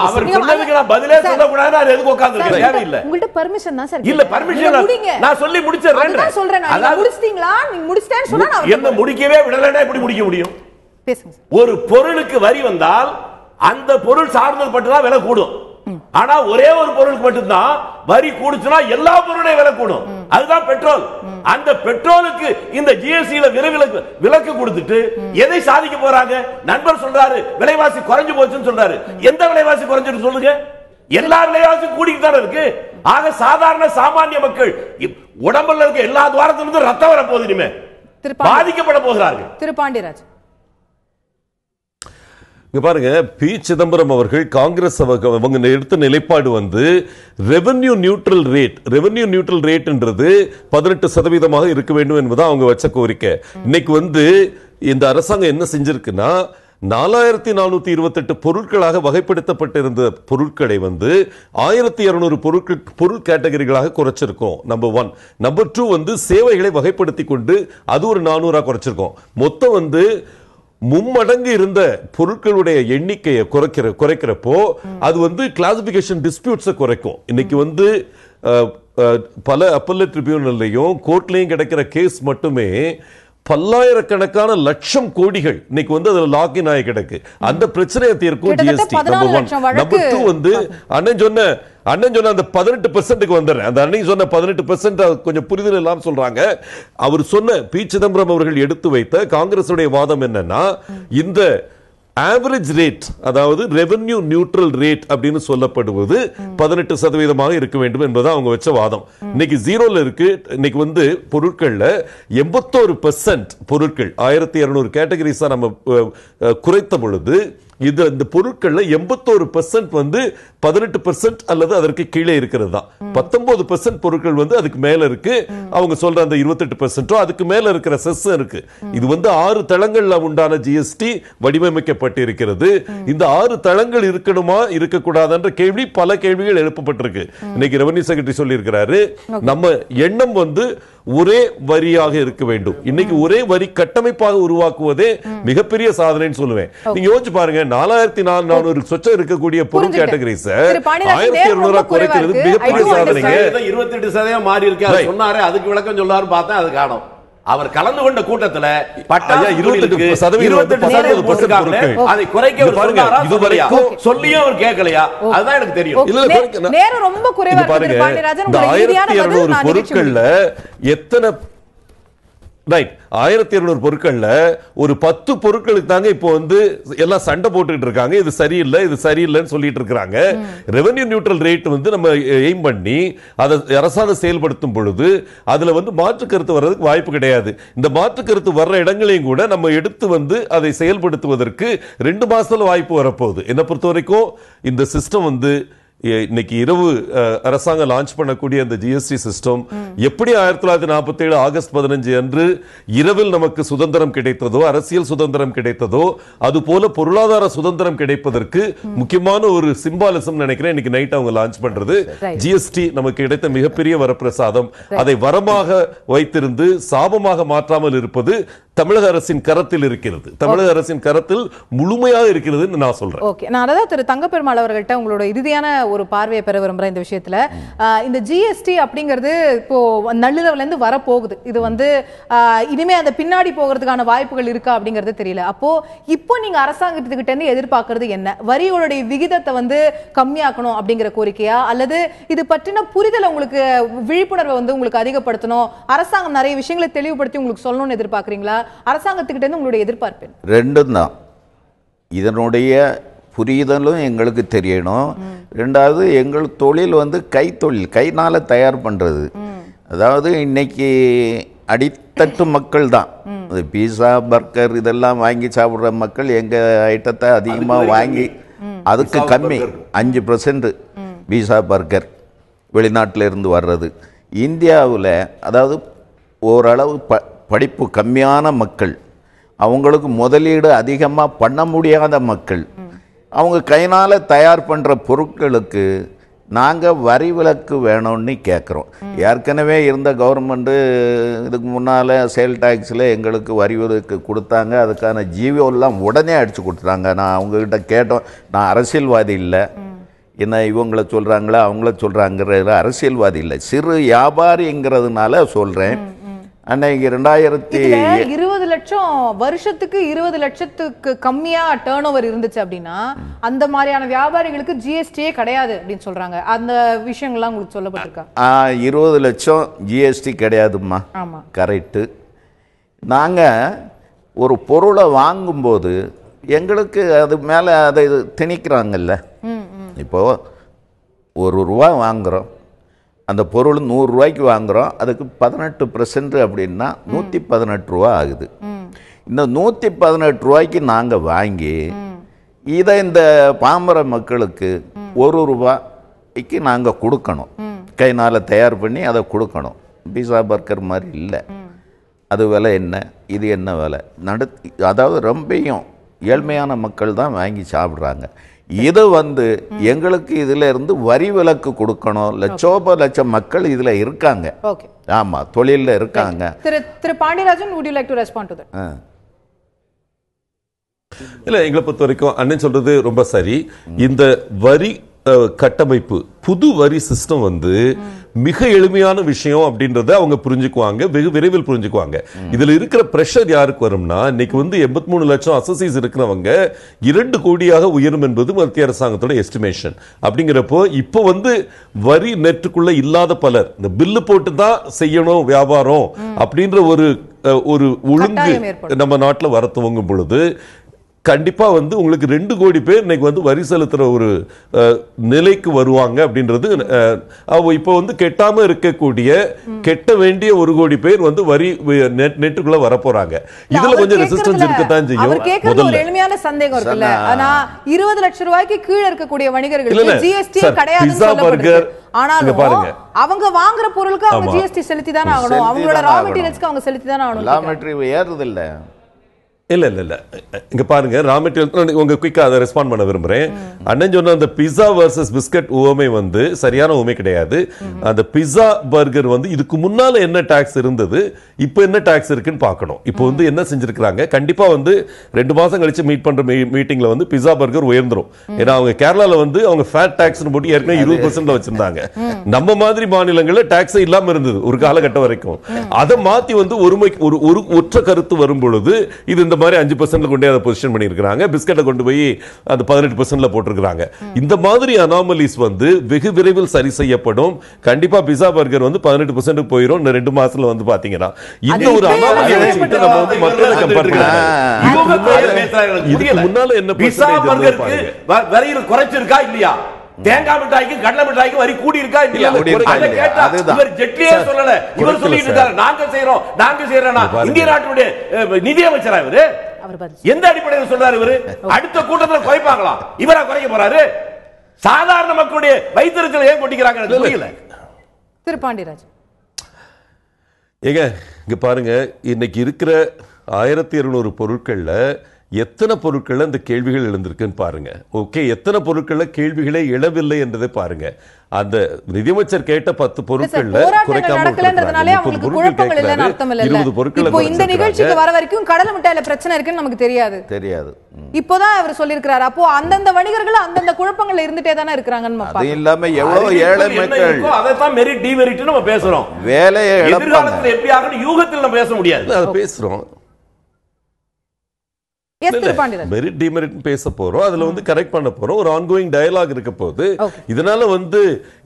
அவர் சொன்னதுக்கு நான் பதிலே சொல்ல கூடாது. நான் எதுக்கு உட்கார்ந்திருக்கேன்? தேவை இல்ல. உங்கள்ட்ட பெர்மிஷன் தான் சார். இல்ல பெர்மிஷன் நான் சொல்லி முடிச்சறேன். நான் சொல்றேன். நீங்க முடிச்சிட்டீங்களா? நீங்க முடிச்சிட்டேன்னு சொன்னா நான் என்ன முடிக்கவே விடலனா எப்படி முடிக்க முடியும்? பேசுங்க. ஒரு பொருளுக்கு வரி வந்தால் அந்த பொருள் சார்ந்தது பட்டு தான் விலை கூடும். ஆனா ஒரே ஒரு பொருளுக்கு மட்டும்தான் வரி கூடுச்சுனா எல்லா பொருளையும் விலை கூடும். அதுதான் பெட்ரோல். அந்த பெட்ரோலுக்கு இந்த ஜிஎஸ்டில விலக்கு கொடுத்துட்டு எதை சாதிக்க போறாங்க? நண்பர் சொல்றாரு விலைவாசி குறைஞ்சு போச்சுன்னு சொல்றாரு. எந்த விலைவாசி குறைஞ்சிட்டு சொல்லுங்க? எல்லா விலைவாசி கூடிட்டு தானே இருக்கு. ஆக சாதாரண சாமானிய மக்கள் உடம்புல இருக்க எல்லா துவாரத்திலிருந்து ரத்தம் வர போகுது. இனிமே பாதிக்கப்பட போகிறார்கள். திரு பாண்டியராஜ் இங்க பாருங்க, பி சிதம்பரம் அவர்கள் காங்கிரஸ் அவங்க எடுத்த நிலைப்பாடு ரெவென்யூ நியூட்ரல் ரேட்ன்றது 18% இருக்க வேண்டும் என்பது அவங்க வச்ச கோரிக்கை. இன்னைக்கு இந்த அரசாங்கம் என்ன செஞ்சிருக்குன்னா 4428 பொருட்களாக வகைப்படுத்தப்பட்டிருந்த பொருட்களை 1200 பொருள் கேட்டகரிகளாக குறைச்சிருக்கோம். நம்பர் 1. நம்பர் 2 சேவைகளை வகைப்படுத்தி கொண்டு அது ஒரு 400 குறைச்சிருக்கோம். மொத்தம் மும்மடங்கு இருந்த பொருட்களுடைய எண்ணிக்கையை குறைக்கிறப்போ அது கிளாசிபிகேஷன் டிஸ்பியூட்ஸை குறைக்கும். இன்னைக்கு பல அப்பல்லட் ட்ரிபியூனல்லையும் கோர்ட்லையும் கிடைக்கிற கேஸ் மட்டுமே பல்லாயிரக்கணக்கான லட்சம் கோடிகள் இன்னைக்கு அதுல லாக்இன் ஆகி கிடக்கு. அந்த பிரச்சனையை தீர்க்கும் ஜிஎஸ்டி. நம்பர் 1. நம்பர் 2 அண்ணன் சொன்ன அந்த 18% வந்துடுறேன். அந்த அன்னைக்கு சொன்ன 18% கொஞ்சம் புரிதல் இல்லாம சொல்றாங்க. அவர் சொன்ன பி சிதம்பரம் அவர்கள் எடுத்து வைத்த காங்கிரசுடைய வாதம் என்னன்னா, இந்த ஆவரேஜ் ரேட், அதாவது ரெவென்யூ நியூட்ரல் ரேட் அப்படின்னு சொல்லப்படுவது 18% இருக்க வேண்டும் என்பது அவங்க வச்ச வாதம். இன்னைக்கு ஜீரோல இருக்கு. இன்னைக்கு வந்து பொருட்கள்ல 81% பொருட்கள் 1200 கேட்டகரிஸா நம்ம குறைத்த பொழுது இந்த பொருட்கள்ல 81% வந்து 18% அல்லது அதற்கு கீழே இருக்கிறது தான். 19% பொருட்கள் வந்து அதுக்கு மேல இருக்கு. அவங்க சொல்ற அந்த 28% அதுக்கு மேல இருக்கிற செஸ் இருக்கு. இது வந்து 6 தளங்கள்ல உண்டான ஜிஎஸ்டி வடிவமைக்கப்பட்டு இருக்கிறது. இந்த 6 தளங்கள் இருக்கணுமா இருக்கக்கூடாதுன்ற கேள்வி, பல கேள்விகள் எழுப்பப்பட்டிருக்கு. இன்னைக்கு ரெவென்யூ செக்ரட்டரி சொல்லி இருக்கிறாரு, நம்ம எண்ணம் வந்து ஒரே வரியாக இருக்க வேண்டும். இன்னைக்கு ஒரே வரி கட்டமைப்பாக உருவாக்குவதே மிகப்பெரிய சாதனைன்னு சொல்லுவேன். நீங்க யோசிச்சு பாருங்க, 4400 சொச்சம் இருக்கக்கூடிய பொருள் கேட்டகரிஸ் 1200 குறைக்கிறது மிகப்பெரிய சாதனைங்க. 28% மாறி இருக்கு சொன்னாரு. அதுக்கு விளக்கம் சொல்லாரு பார்த்தா அது காணோம். அவர் கலந்து கொண்ட கூட்டத்துல 28% அதை குறைக்க சொல்லியும் அவர் கேட்கலையா? அதுதான் எனக்கு தெரியும். நேரம் ரொம்ப குறைவா இருக்கு பாண்டியராஜன். 1200 பொருட்கள்ல எத்தனை 1200 பொருட்கள்ல ஒரு 10 பொருட்களுக்கு தாங்க இப்போ வந்து எல்லாம் சண்டை போட்டுட்டு இருக்காங்க. இது சரியில்லை, இது சரியில்லைன்னு சொல்லிட்டு இருக்காங்க. ரெவென்யூ நியூட்ரல் ரேட் வந்து நம்ம எய்ம் பண்ணி அதை அரசாங்கம் செயல்படுத்தும் பொழுது அதுல வந்து மாற்று கருத்து வர்றதுக்கு வாய்ப்பு கிடையாது. இந்த மாற்று கருத்து வர்ற இடங்களையும் கூட நம்ம எடுத்து வந்து அதை செயல்படுத்துவதற்கு 2 மாசத்துல வாய்ப்பு வரப்போகுது. என்னை பொறுத்த வரைக்கும் இந்த சிஸ்டம் வந்து இன்னைக்கு இரவு அரசாங்கம் லான்ச் பண்ணக்கூடிய அந்த ஜிஎஸ்டி சிஸ்டம் எப்படி 1947 ஆகஸ்ட் 15 அன்று இரவில் நமக்கு சுதந்திரம் கிடைத்ததோ, அரசியல் சுதந்திரம் கிடைத்ததோ, அது போல பொருளாதார சுதந்திரம் கிடைப்பதற்கு முக்கியமான ஒரு சிம்பாலிசம் நினைக்கிறேன் இன்னைக்கு நைட் அவங்க லான்ச் பண்றது. ஜிஎஸ்டி நமக்கு கிடைத்த மிகப்பெரிய வரப்பிரசாதம். அதை வரமாக வைத்திருந்து சாபமாக மாற்றாமல் இருப்பது தமிழக அரசின் கரத்தில் இருக்கிறது. தமிழக அரசின் கரத்தில் முழுமையாக இருக்கிறது நான் சொல்றேன். ஓகே, நான் அதான் திரு தங்கப்பெருமாள் அவர்கள்ட்ட உங்களோட இறுதியான ஒரு பார்வையை பெற விரும்புறேன் இந்த விஷயத்துல. இந்த ஜிஎஸ்டி அப்படிங்கிறது இப்போ நள்ளிரவுல இருந்து வர போகுது. இது வந்து இனிமே அந்த பின்னாடி போகிறதுக்கான வாய்ப்புகள் இருக்கா அப்படிங்கிறது தெரியல. அப்போ இப்போ நீங்க அரசாங்கத்துக்கிட்ட இருந்து எதிர்பார்க்கறது என்ன? வரியோடைய விகிதத்தை வந்து கம்மியாக்கணும் அப்படிங்கிற கோரிக்கையா, அல்லது இது பற்றின புரிதல் உங்களுக்கு விழிப்புணர்வை வந்து உங்களுக்கு அதிகப்படுத்தணும், அரசாங்கம் நிறைய விஷயங்களை தெளிவுபடுத்தி உங்களுக்கு சொல்லணும்னு எதிர்பார்க்கறீங்களா? அரசாங்கத்துக்கிட்ட இருந்து உங்களுடைய எதிர்பார்ப்பு ரெண்டும் தான். இதனுடைய புரிதலும் எங்களுக்கு தெரியணும். ரெண்டாவது, எங்கள் தொழில் வந்து கைத்தொழில், கைனால் தயார் பண்ணுறது. அதாவது இன்னைக்கு அடித்தட்டு மக்கள் தான் பீஸா பர்கர் இதெல்லாம் வாங்கி சாப்பிட்ற மக்கள் எங்கள் ஐட்டத்தை அதிகமாக வாங்கி, அதுக்கு கம்மி 5% பீஸா பர்கர் வெளிநாட்டில் இருந்து வர்றது. இந்தியாவில் அதாவது ஓரளவு படிப்பு கம்மியான மக்கள், அவங்களுக்கு முதலீடு அதிகமாக பண்ண முடியாத மக்கள், அவங்க கைனால் தயார் பண்ணுற பொருட்களுக்கு நாங்கள் வரி விலக்கு வேணும்னு கேட்குறோம். ஏற்கனவே இருந்த கவர்மெண்ட்டு இதுக்கு முன்னால் சேல் டேக்ஸில் எங்களுக்கு வரி விலக்கு கொடுத்தாங்க. அதுக்கான ஜிஓலாம் உடனே அடித்து கொடுத்தாங்க. நான் அவங்கக்கிட்ட கேட்டோம். நான் அரசியல்வாதி இல்லை, என்ன இவங்கள சொல்கிறாங்களா அவங்கள சொல்கிறாங்கிற அரசியல்வாதி இல்லை, சிறு வியாபாரிங்கிறதுனால சொல்கிறேன். அன்னைக்கு 20 லட்சம் வருஷத்துக்கு 20 லட்சத்துக்கு கம்மியா டர்ன் ஓவர் இருந்துச்சு அப்படின்னா அந்த மாதிரியான வியாபாரிகளுக்கு ஜிஎஸ்டியே கிடையாது அப்படின்னு சொல்றாங்க. அந்த விஷயங்கள்லாம் உங்களுக்கு சொல்லப்பட்டிருக்கா? 20 லட்சம் ஜிஎஸ்டி கிடையாதும்மா. ஆமா, கரெக்டு. நாங்கள் ஒரு பொருளை வாங்கும்போது எங்களுக்கு அது மேலே அதை திணிக்கிறாங்கல்ல. இப்போது ₹1 வாங்குகிறோம், அந்த பொருள் 100 ரூபாய்க்கு வாங்குகிறோம், அதுக்கு 18% அப்படின்னா ₹118 ஆகுது. இந்த ₹118 நாங்கள் வாங்கி இதை இந்த பாமர மக்களுக்கு ₹1 நாங்கள் கொடுக்கணும். கைனால் தயார் பண்ணி அதை கொடுக்கணும். பீஸா பர்கர் மாதிரி இல்லை. அது விலை என்ன, இது என்ன விலை அதாவது ரொம்பையும் ஏழ்மையான மக்கள் தான் வாங்கி சாப்பிட்றாங்க. இது வந்து எங்களுக்கு இதுல இருந்து வரி விலக்கு கொடுக்கணும். லட்சம் மக்கள் இதுல இருக்காங்க. ஆமா, தொழில இருக்காங்க. திரு Pandiarajan, would you like to respond to that? இல்ல, எங்களை பொறுத்த வரைக்கும் அண்ணன் சொல்றது ரொம்ப சரி. இந்த வரி கட்டமைப்பு, புது வரி சிஸ்டம் வந்து மிக எளிமையான விஷயம் அப்படின்றத அவங்க புரிஞ்சுக்குவாங்க, வெகு விரைவில் புரிஞ்சுக்குவாங்க. இதுல இருக்கிற பிரஷர் யாருக்கு வரும்னா, இன்னைக்கு வந்து 83 லட்சம் அசசிஸ் இருக்கிறவங்க 2 கோடியாக உயரும் என்பது மத்திய அரசாங்கத்தோட எஸ்டிமேஷன். அப்படிங்கிறப்போ இப்போ வந்து வரி நெட்டுக்குள்ள இல்லாத பலர் இந்த பில்லு போட்டு தான் செய்யணும் வியாபாரம் அப்படின்ற ஒரு ஒழுங்கு நம்ம நாட்டில் வர துவங்கும் பொழுது கண்டிப்பா வந்து உங்களுக்கு 2 கோடி பேர் இன்னைக்கு வந்து வரி செலுத்துற ஒரு நிலைக்கு வருவாங்க அப்படின்றது. இப்போ வந்து கெட்டாம இருக்கக்கூடிய கெட்ட வேண்டிய 1 கோடி பேர் வந்து வரி நெட்டுக்குள்ள வர போறாங்க. இதுல கொஞ்சம் ரெசிஸ்டன்ஸ் இருக்கத்தான் செய்யும். அவர் கேக்குறது ஒரு எளிமையான சந்தேகம் இருக்குல்ல, ஆனா 20 லட்சம் ரூபாய்க்கு கீழ இருக்கக்கூடிய வணிகர்களுக்கு ஜிஎஸ்டி கிடையாதுன்னு சொல்லப்படுது. ஆனாலும் அவங்க வாங்குற பொருளுக்கு அவங்க ஜிஎஸ்டி செலுத்தி தானே ஆகணும், அவங்களோட ரா மெட்டீரியல்ஸ்க்கு அவங்க செலுத்தி தானே ஆகணும். ரா மெட்டீரியல் ஏறுது இல்ல. இல்ல இங்க பாருங்க, ரா மெட்டீரியல் உங்க குயிக்கா அதை ரெஸ்பாண்ட் பண்ண விரும்புறேன். அண்ணன் சொன்ன அந்த பிஸா வர்சஸ் பிஸ்கட் உவமை வந்து சரியான உவமை கிடையாது. அந்த பிஸா பர்கர் வந்து இதுக்கு முன்னால என்ன டாக்ஸ் இருந்தது, இப்போ என்ன டாக்ஸ் இருக்குன்னு பார்க்கணும். இப்போ வந்து என்ன செஞ்சிருக்காங்க, கண்டிப்பா வந்து 2 மாசம் கழிச்சு மீட் பண்ற மீட்டிங்ல வந்து பிஸா பர்கர் உயர்ந்துரும். ஏன்னா அவங்க கேரளால வந்து அவங்க ஃபேட் டாக்ஸ் போட்டு ஏற்கனவே 20% வச்சிருந்தாங்க. நம்ம மாதிரி மாநிலங்கள்ல டாக்ஸ் இல்லாம இருந்தது ஒரு காலகட்டம் வரைக்கும். அதை மாத்தி வந்து ஒரு ஒற்ற கருத்து வரும் பொழுது இது இந்த மாதிரி 5% கொண்டே அதை பொசிஷன் பண்ணியிருக்காங்க. பிஸ்கட்டை கொண்டு போய் அது 18% போட்டிருக்காங்க. இந்த மாதிரி அனாமலிஸ் வந்து வெகு விரைவில் சரி செய்யப்படும். கண்டிப்பா பிஸா பர்கர் வந்து 18% போயிடும் 2 மாசத்துல வந்து பாத்தீங்கன்னா. இந்த ஒரு அனாமலியை வச்சுட்டு நம்ம வந்து மக்களை கம்பேர் பண்ணலாம். இதுக்கு முன்னால என்ன பிஸா பர்கருக்கு வரியில் குறைச்சிருக்கா இல்லையா, தேங்காய் மிட்டாய்க்கு கடலை மிட்டாய்க்கு வரி கூடி இருக்கா இல்லையா, இவர் ஜெட்லியே சொல்லல, இவர் சொல்லிட்டு இருக்காரு நாங்க செய்யறோம். இந்திய நாட்டுடைய நிதியமைச்சரா இவரு எந்த அடிப்படையில் சொல்றாரு? இவரு அடுத்த கூட்டத்தில் குறைப்பாங்களா, இவரா குறைக்க போறாரு? சாதாரண மக்களுடைய வைத்திருச்சலை ஏன் கொட்டிக்கிறாங்க புரியல. திரு பாண்டியராஜ் ஏங்க இங்க பாருங்க, இன்னைக்கு இருக்கிற 1200 பொருட்கள்ல எத்தனை பொருட்கள் அந்த கேள்விகள் எழுந்திருக்குன்னு பாருங்க. ஓகே, எத்தனை பொருட்கள்ல கேள்விகளே எழவில்லை என்றதை பாருங்க. அந்த நிதியமைச்சர் கேட்ட 10 பொருட்கள்ல குறைக்காம இந்த நிகழ்ச்சிக்கு வர வரைக்கும் கடலை மிட்டாயில பிரச்சனை இருக்குன்னு நமக்கு தெரியாது. இப்போதான் அவர் சொல்லியிருக்கிறார். அப்போ அந்தந்த வணிகர்கள் அந்தந்த குழப்பங்கள்ல இருந்துட்டே தானே இருக்கிறாங்கன்னு. அது இல்லாம எவ்வளவு ஏழை மக்கள், அதைத்தான் மெரிட் டிமெரிட் நம்ம பேசுறோம். வேலையை எதிர்காலத்தில் எப்படி ஆகணும் யூகத்தில் நம்ம பேச முடியாது, அதை பேசுறோம். மெரிட் டிமெரிட் பேச போறோம், அதுல வந்து கரெக்ட் பண்ண போறோம். ஒரு ஆன்கோயிங் டயலாக் இருக்க போது. இதனால வந்து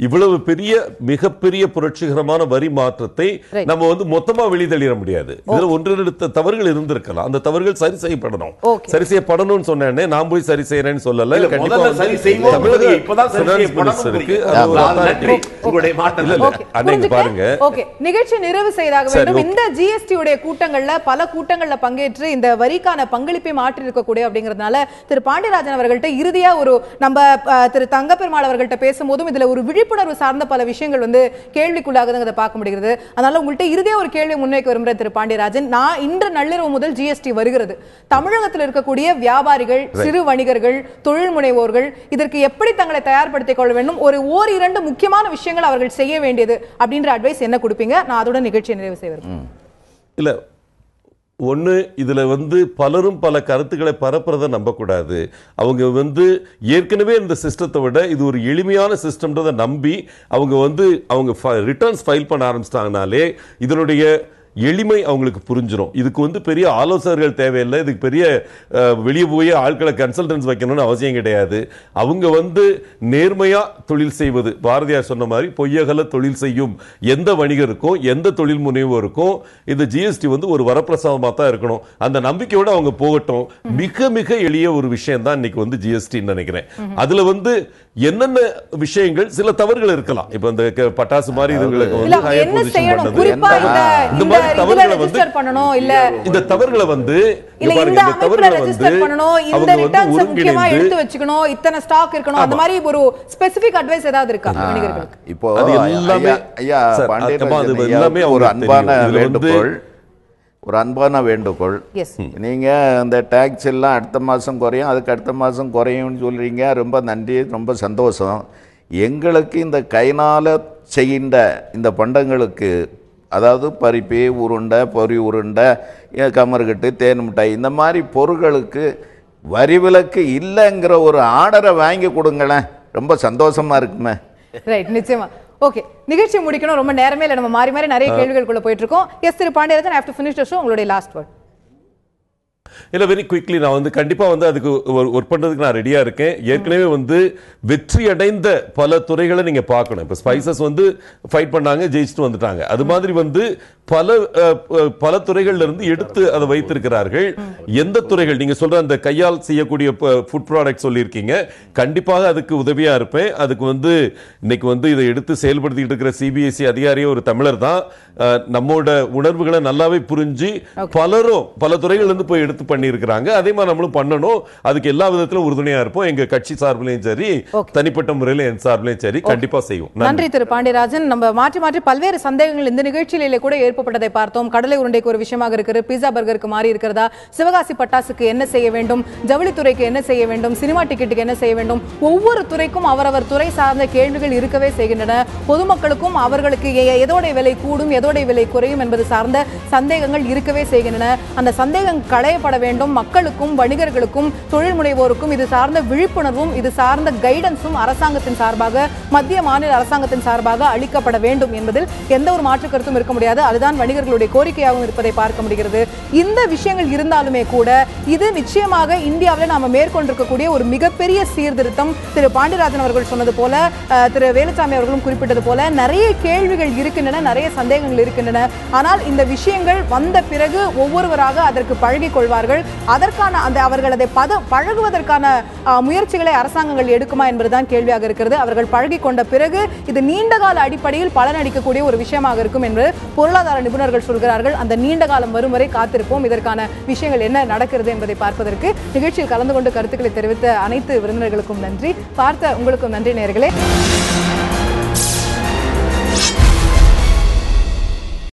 இவ்வளவு பெரிய மிகப்பெரிய புரட்சிகரமான வரி மாற்றத்தை நம்ம வந்து மொத்தமா வெளிதள்ளிட முடியாது. இதுல 1-2 தவறுகள் இருந்திருக்கலாம். அந்த தவறுகள் சரி செய்யப்படணும். சரி செய்யப்படணும்னு சொன்னேனே, நான் போய் சரி செய்யறேன்னு சொல்லல. கண்டிப்பா சரி செய்வோம். பாருங்க, நிகழ்ச்சி நிறைவு செய்தாக வேண்டும். இந்த ஜிஎஸ்டி உடைய கூட்டங்கள்ல பல கூட்டங்கள்ல பங்கேற்று இந்த வரிக்கான பங்களிப்பை மாற்றி இருக்கக்கூடிய அப்படிங்கிறதுனால திரு பாண்டியராஜன் அவர்கள்ட்ட இறுதியா ஒரு நம்ம திரு தங்கப்பெருமாள் அவர்கள்ட்ட பேசும்போதும் இதுல ஒரு விழிப்புணர்வு சார்ந்த பல விஷயங்கள் வந்து கேள்விக்குள்ளாகுதுங்கிறத பார்க்க முடிகிறது. அதனால உங்கள்கிட்ட இறுதியா ஒரு கேள்வி முன்வைக்க விரும்புறேன் திரு பாண்டியராஜன். நான் இன்று நள்ளிரவு முதல் ஜிஎஸ்டி வருகிறது. தமிழகத்தில் இருக்கக்கூடிய வியாபாரிகள், சிறு வணிகர்கள், தொழில் முனைவோர்கள் இதற்கு எப்படி தங்களை தயார்படுத்திக் கொள்ள வேண்டும், ஒரு 1-2 முக்கியமான விஷயங்கள் அவர்கள் செய்ய வேண்டியது அப்படின்ற அட்வைஸ் என்ன கொடுப்பீங்க? நான் அதோட நிகழ்ச்சியை நிறைவு செய்வேன். இல்ல, ஒன்று, இதில் வந்து பலரும் பல கருத்துக்களை பரப்புறதை நம்பக்கூடாது. அவங்க வந்து ஏற்கனவே இந்த சிஸ்டத்தை விட இது ஒரு எளிமையான சிஸ்டம்ன்றதை நம்பி அவங்க வந்து அவங்க ரிட்டர்ன்ஸ் ஃபைல் பண்ண ஆரம்பிச்சிட்டாங்கனாலே இதனுடைய எளிமை அவங்களுக்கு புரிஞ்சிடும். இதுக்கு வந்து பெரிய ஆலோசகர்கள் தேவையில்லை. இதுக்கு பெரிய வெளியே போய் ஆட்களை கன்சல்டன்ஸ் வைக்கணும்னு அவசியம் கிடையாது. அவங்க வந்து நேர்மையா தொழில் செய்வது, பாரதியார் சொன்ன மாதிரி பொய்யகல தொழில் செய்யும் எந்த வணிகருக்கும் எந்த தொழில் முனைவோருக்கும் இந்த ஜிஎஸ்டி வந்து ஒரு வரப்பிரசாதமா தான் இருக்கணும். அந்த நம்பிக்கையோட அவங்க போகட்டும். மிக மிக எளிய ஒரு விஷயம் தான் இன்னைக்கு வந்து ஜிஎஸ்டி நினைக்கிறேன். அதுல வந்து என்னென்ன விஷயங்கள், சில தவறுகள் இருக்கலாம். இப்ப இந்த பட்டாசு மாதிரி இதுங்களுக்கு வந்து ஹையர் பொசிஷன் பண்ணது, இந்த மாதிரி தவறுகளை வந்து இந்த தவறுகளை வந்து இந்த தவறுகளை ரெஜிஸ்டர் பண்ணனும், இந்த ரிட்டர்ன்ஸ் முக்கியமா எடுத்து வெச்சுக்கணும், இத்தனை ஸ்டாக் இருக்கணும், அந்த மாதிரி ஒரு ஸ்பெசிபிக் அட்வைஸ் ஏதாவது இருக்கா வணிகர்களுக்கு? இப்போ அது எல்லாமே ஐயா பாண்டியராஜன் எல்லாமே ஒரு அன்பான வேண்டுகோள். நீங்க அந்த டாக்ஸ் எல்லாம் அடுத்த மாசம் குறையும், அதுக்கு அடுத்த மாசம் குறையும்னு சொல்றீங்க. ரொம்ப நன்றி, ரொம்ப சந்தோஷம். எங்களுக்கு இந்த கைனால செய்கின்ற இந்த பண்டங்களுக்கு, அதாவது பருப்பி உருண்டை, பொறி உருண்டை, கமர்கட்டு, தேன் மிட்டாய், இந்த மாதிரி பொருட்களுக்கு வரி விலக்கு இல்லைங்கிற ஒரு ஆர்டரை வாங்கி கொடுங்களேன், ரொம்ப சந்தோஷமா இருக்குமே. ரைட், நிச்சயமா. ஓகே, நிகழ்ச்சி முடிக்கணும், ரொம்ப நேரமே இல்லை. நம்ம மாறி மாறி நிறைய கேள்விகளுக்குள்ள போயிட்டு இருக்கோம். Yes Thiru Pandiarajan, I have to finish the show. உங்களுடைய லாஸ்ட் வேர்ட். இல்ல வெரி குயிக்லி நான் வந்து கண்டிப்பா வந்து அதுக்கு ஒர்க் பண்றதுக்கு நான் ரெடியா இருக்கேன். ஏற்கனவே வந்து வெற்றி அடைந்த பல துறைகளை நீங்க பார்க்கணும். இப்ப ஸ்பைசஸ் வந்து ஃபைட் பண்ணாங்க, ஜெயிச்சுட்டு வந்துட்டாங்க. அது மாதிரி வந்து பல துறைகள்ல இருந்து எடுத்து அதை வைத்திருக்கிறார்கள். எந்த துறைகள் நீங்க சொல்ற அந்த கையால் செய்யக்கூடிய ஃபுட் ப்ராடக்ட் சொல்லியிருக்கீங்க, கண்டிப்பாக அதுக்கு உதவியா இருப்பேன். அதுக்கு வந்து இன்னைக்கு வந்து இதை எடுத்து செயல்படுத்திட்டு இருக்கிற சிபிஎஸ்இ அதிகாரியே ஒரு தமிழர் தான். நம்மோட உணர்வுகளை நல்லாவே புரிஞ்சு பலரும் பல துறைகள் இருந்து போய் எடுத்து பண்ணி இருக்கிறாங்க. அதே மாதிரி நம்மளும் பண்ணணும். அதுக்கு எல்லா விதத்திலும் உறுதுணையா இருப்போம். எங்க கட்சி சார்பிலையும் சரி, தனிப்பட்ட முறையில் என் சார்பிலையும் சரி, கண்டிப்பா செய்வோம். நன்றி திரு பாண்டியராஜன். நம்ம மாற்றி மாற்றி பல்வேறு சந்தேகங்கள் இந்த நிகழ்ச்சியிலே கூட ஏற்பட்டதை பார்த்தோம். கடலை உருண்டைக்கு ஒரு விஷயமாக இருக்கிறது, பீஸா பர்கருக்கு மாறி இருக்கிறதா, சிவகாசி பட்டாசுக்கு என்ன செய்ய வேண்டும், ஜவுளித்துறைக்கு என்ன செய்ய வேண்டும், சினிமா டிக்கெட்டுக்கு என்ன செய்ய வேண்டும், ஒவ்வொரு துறைக்கும் அவரவர் துறை சார்ந்த கேள்விகள் இருக்கவே செய்கின்றன. பொதுமக்களுக்கும் அவர்களுக்கு எதோட விலை கூடும், எதோட விலை குறையும் என்பது சார்ந்த சந்தேகங்கள் இருக்கவே செய்கின்றன. அந்த சந்தேகம் களையப்பட வேண்டும். மக்களுக்கும் வணிகர்களுக்கும் தொழில் முனைவோருக்கும் இது சார்ந்த விழிப்புணர்வும் இது சார்ந்த கைடன்ஸும் அரசாங்கத்தின் சார்பாக, மத்திய மாநில அரசாங்கத்தின் சார்பாக அளிக்கப்பட வேண்டும் என்பதில் எந்த ஒரு மாற்று கருத்தும் இருக்க முடியாது. அதுதான் வணிகர்களுடைய கோரிக்கையாகவும் இருப்பதை பார்க்க முடிகிறது. இந்த விஷயங்கள் இருந்தாலுமே கூட இது நிச்சயமாக இந்தியாவில் நாம மேற்கொண்டிருக்கக்கூடிய ஒரு மிகப்பெரிய சீர்திருத்தம். திரு பாண்டியராஜன் அவர்கள் சொன்னது போல, திரு வேலுச்சாமி அவர்களும் குறிப்பிட்டது போல நிறைய கேள்விகள் இருக்கின்றன, நிறைய சந்தேகங்கள் இருக்கின்றன. ஆனால் இந்த விஷயங்கள் வந்த பிறகு ஒவ்வொருவராக அதற்கு பழகிக் கொள்வார்கள். அதற்கான அந்த அவர்கள் அதை பழகுவதற்கான முயற்சிகளை அரசாங்கங்கள் எடுக்குமா என்பதுதான் கேள்வியாக இருக்கிறது. அவர்கள் பழகிக் கொண்ட பிறகு இது நீண்டகால அடிப்படையில் பலனளிக்கக்கூடிய ஒரு விஷயமாக இருக்கும் என்று பொருளாதார நிபுணர்கள் சொல்கிறார்கள். அந்த நீண்ட காலம் வரும் வரை காத்திருப்போம். இதற்கான விஷயங்கள் என்ன நடக்கிறது என்பதை பார்ப்பதற்கு நிகழ்ச்சியில் கலந்து கொண்டு கருத்துக்களை தெரிவித்த அனைத்து விருந்தினர்களுக்கும் நன்றி. பார்த்த உங்களுக்கும் நன்றி நேயர்களே.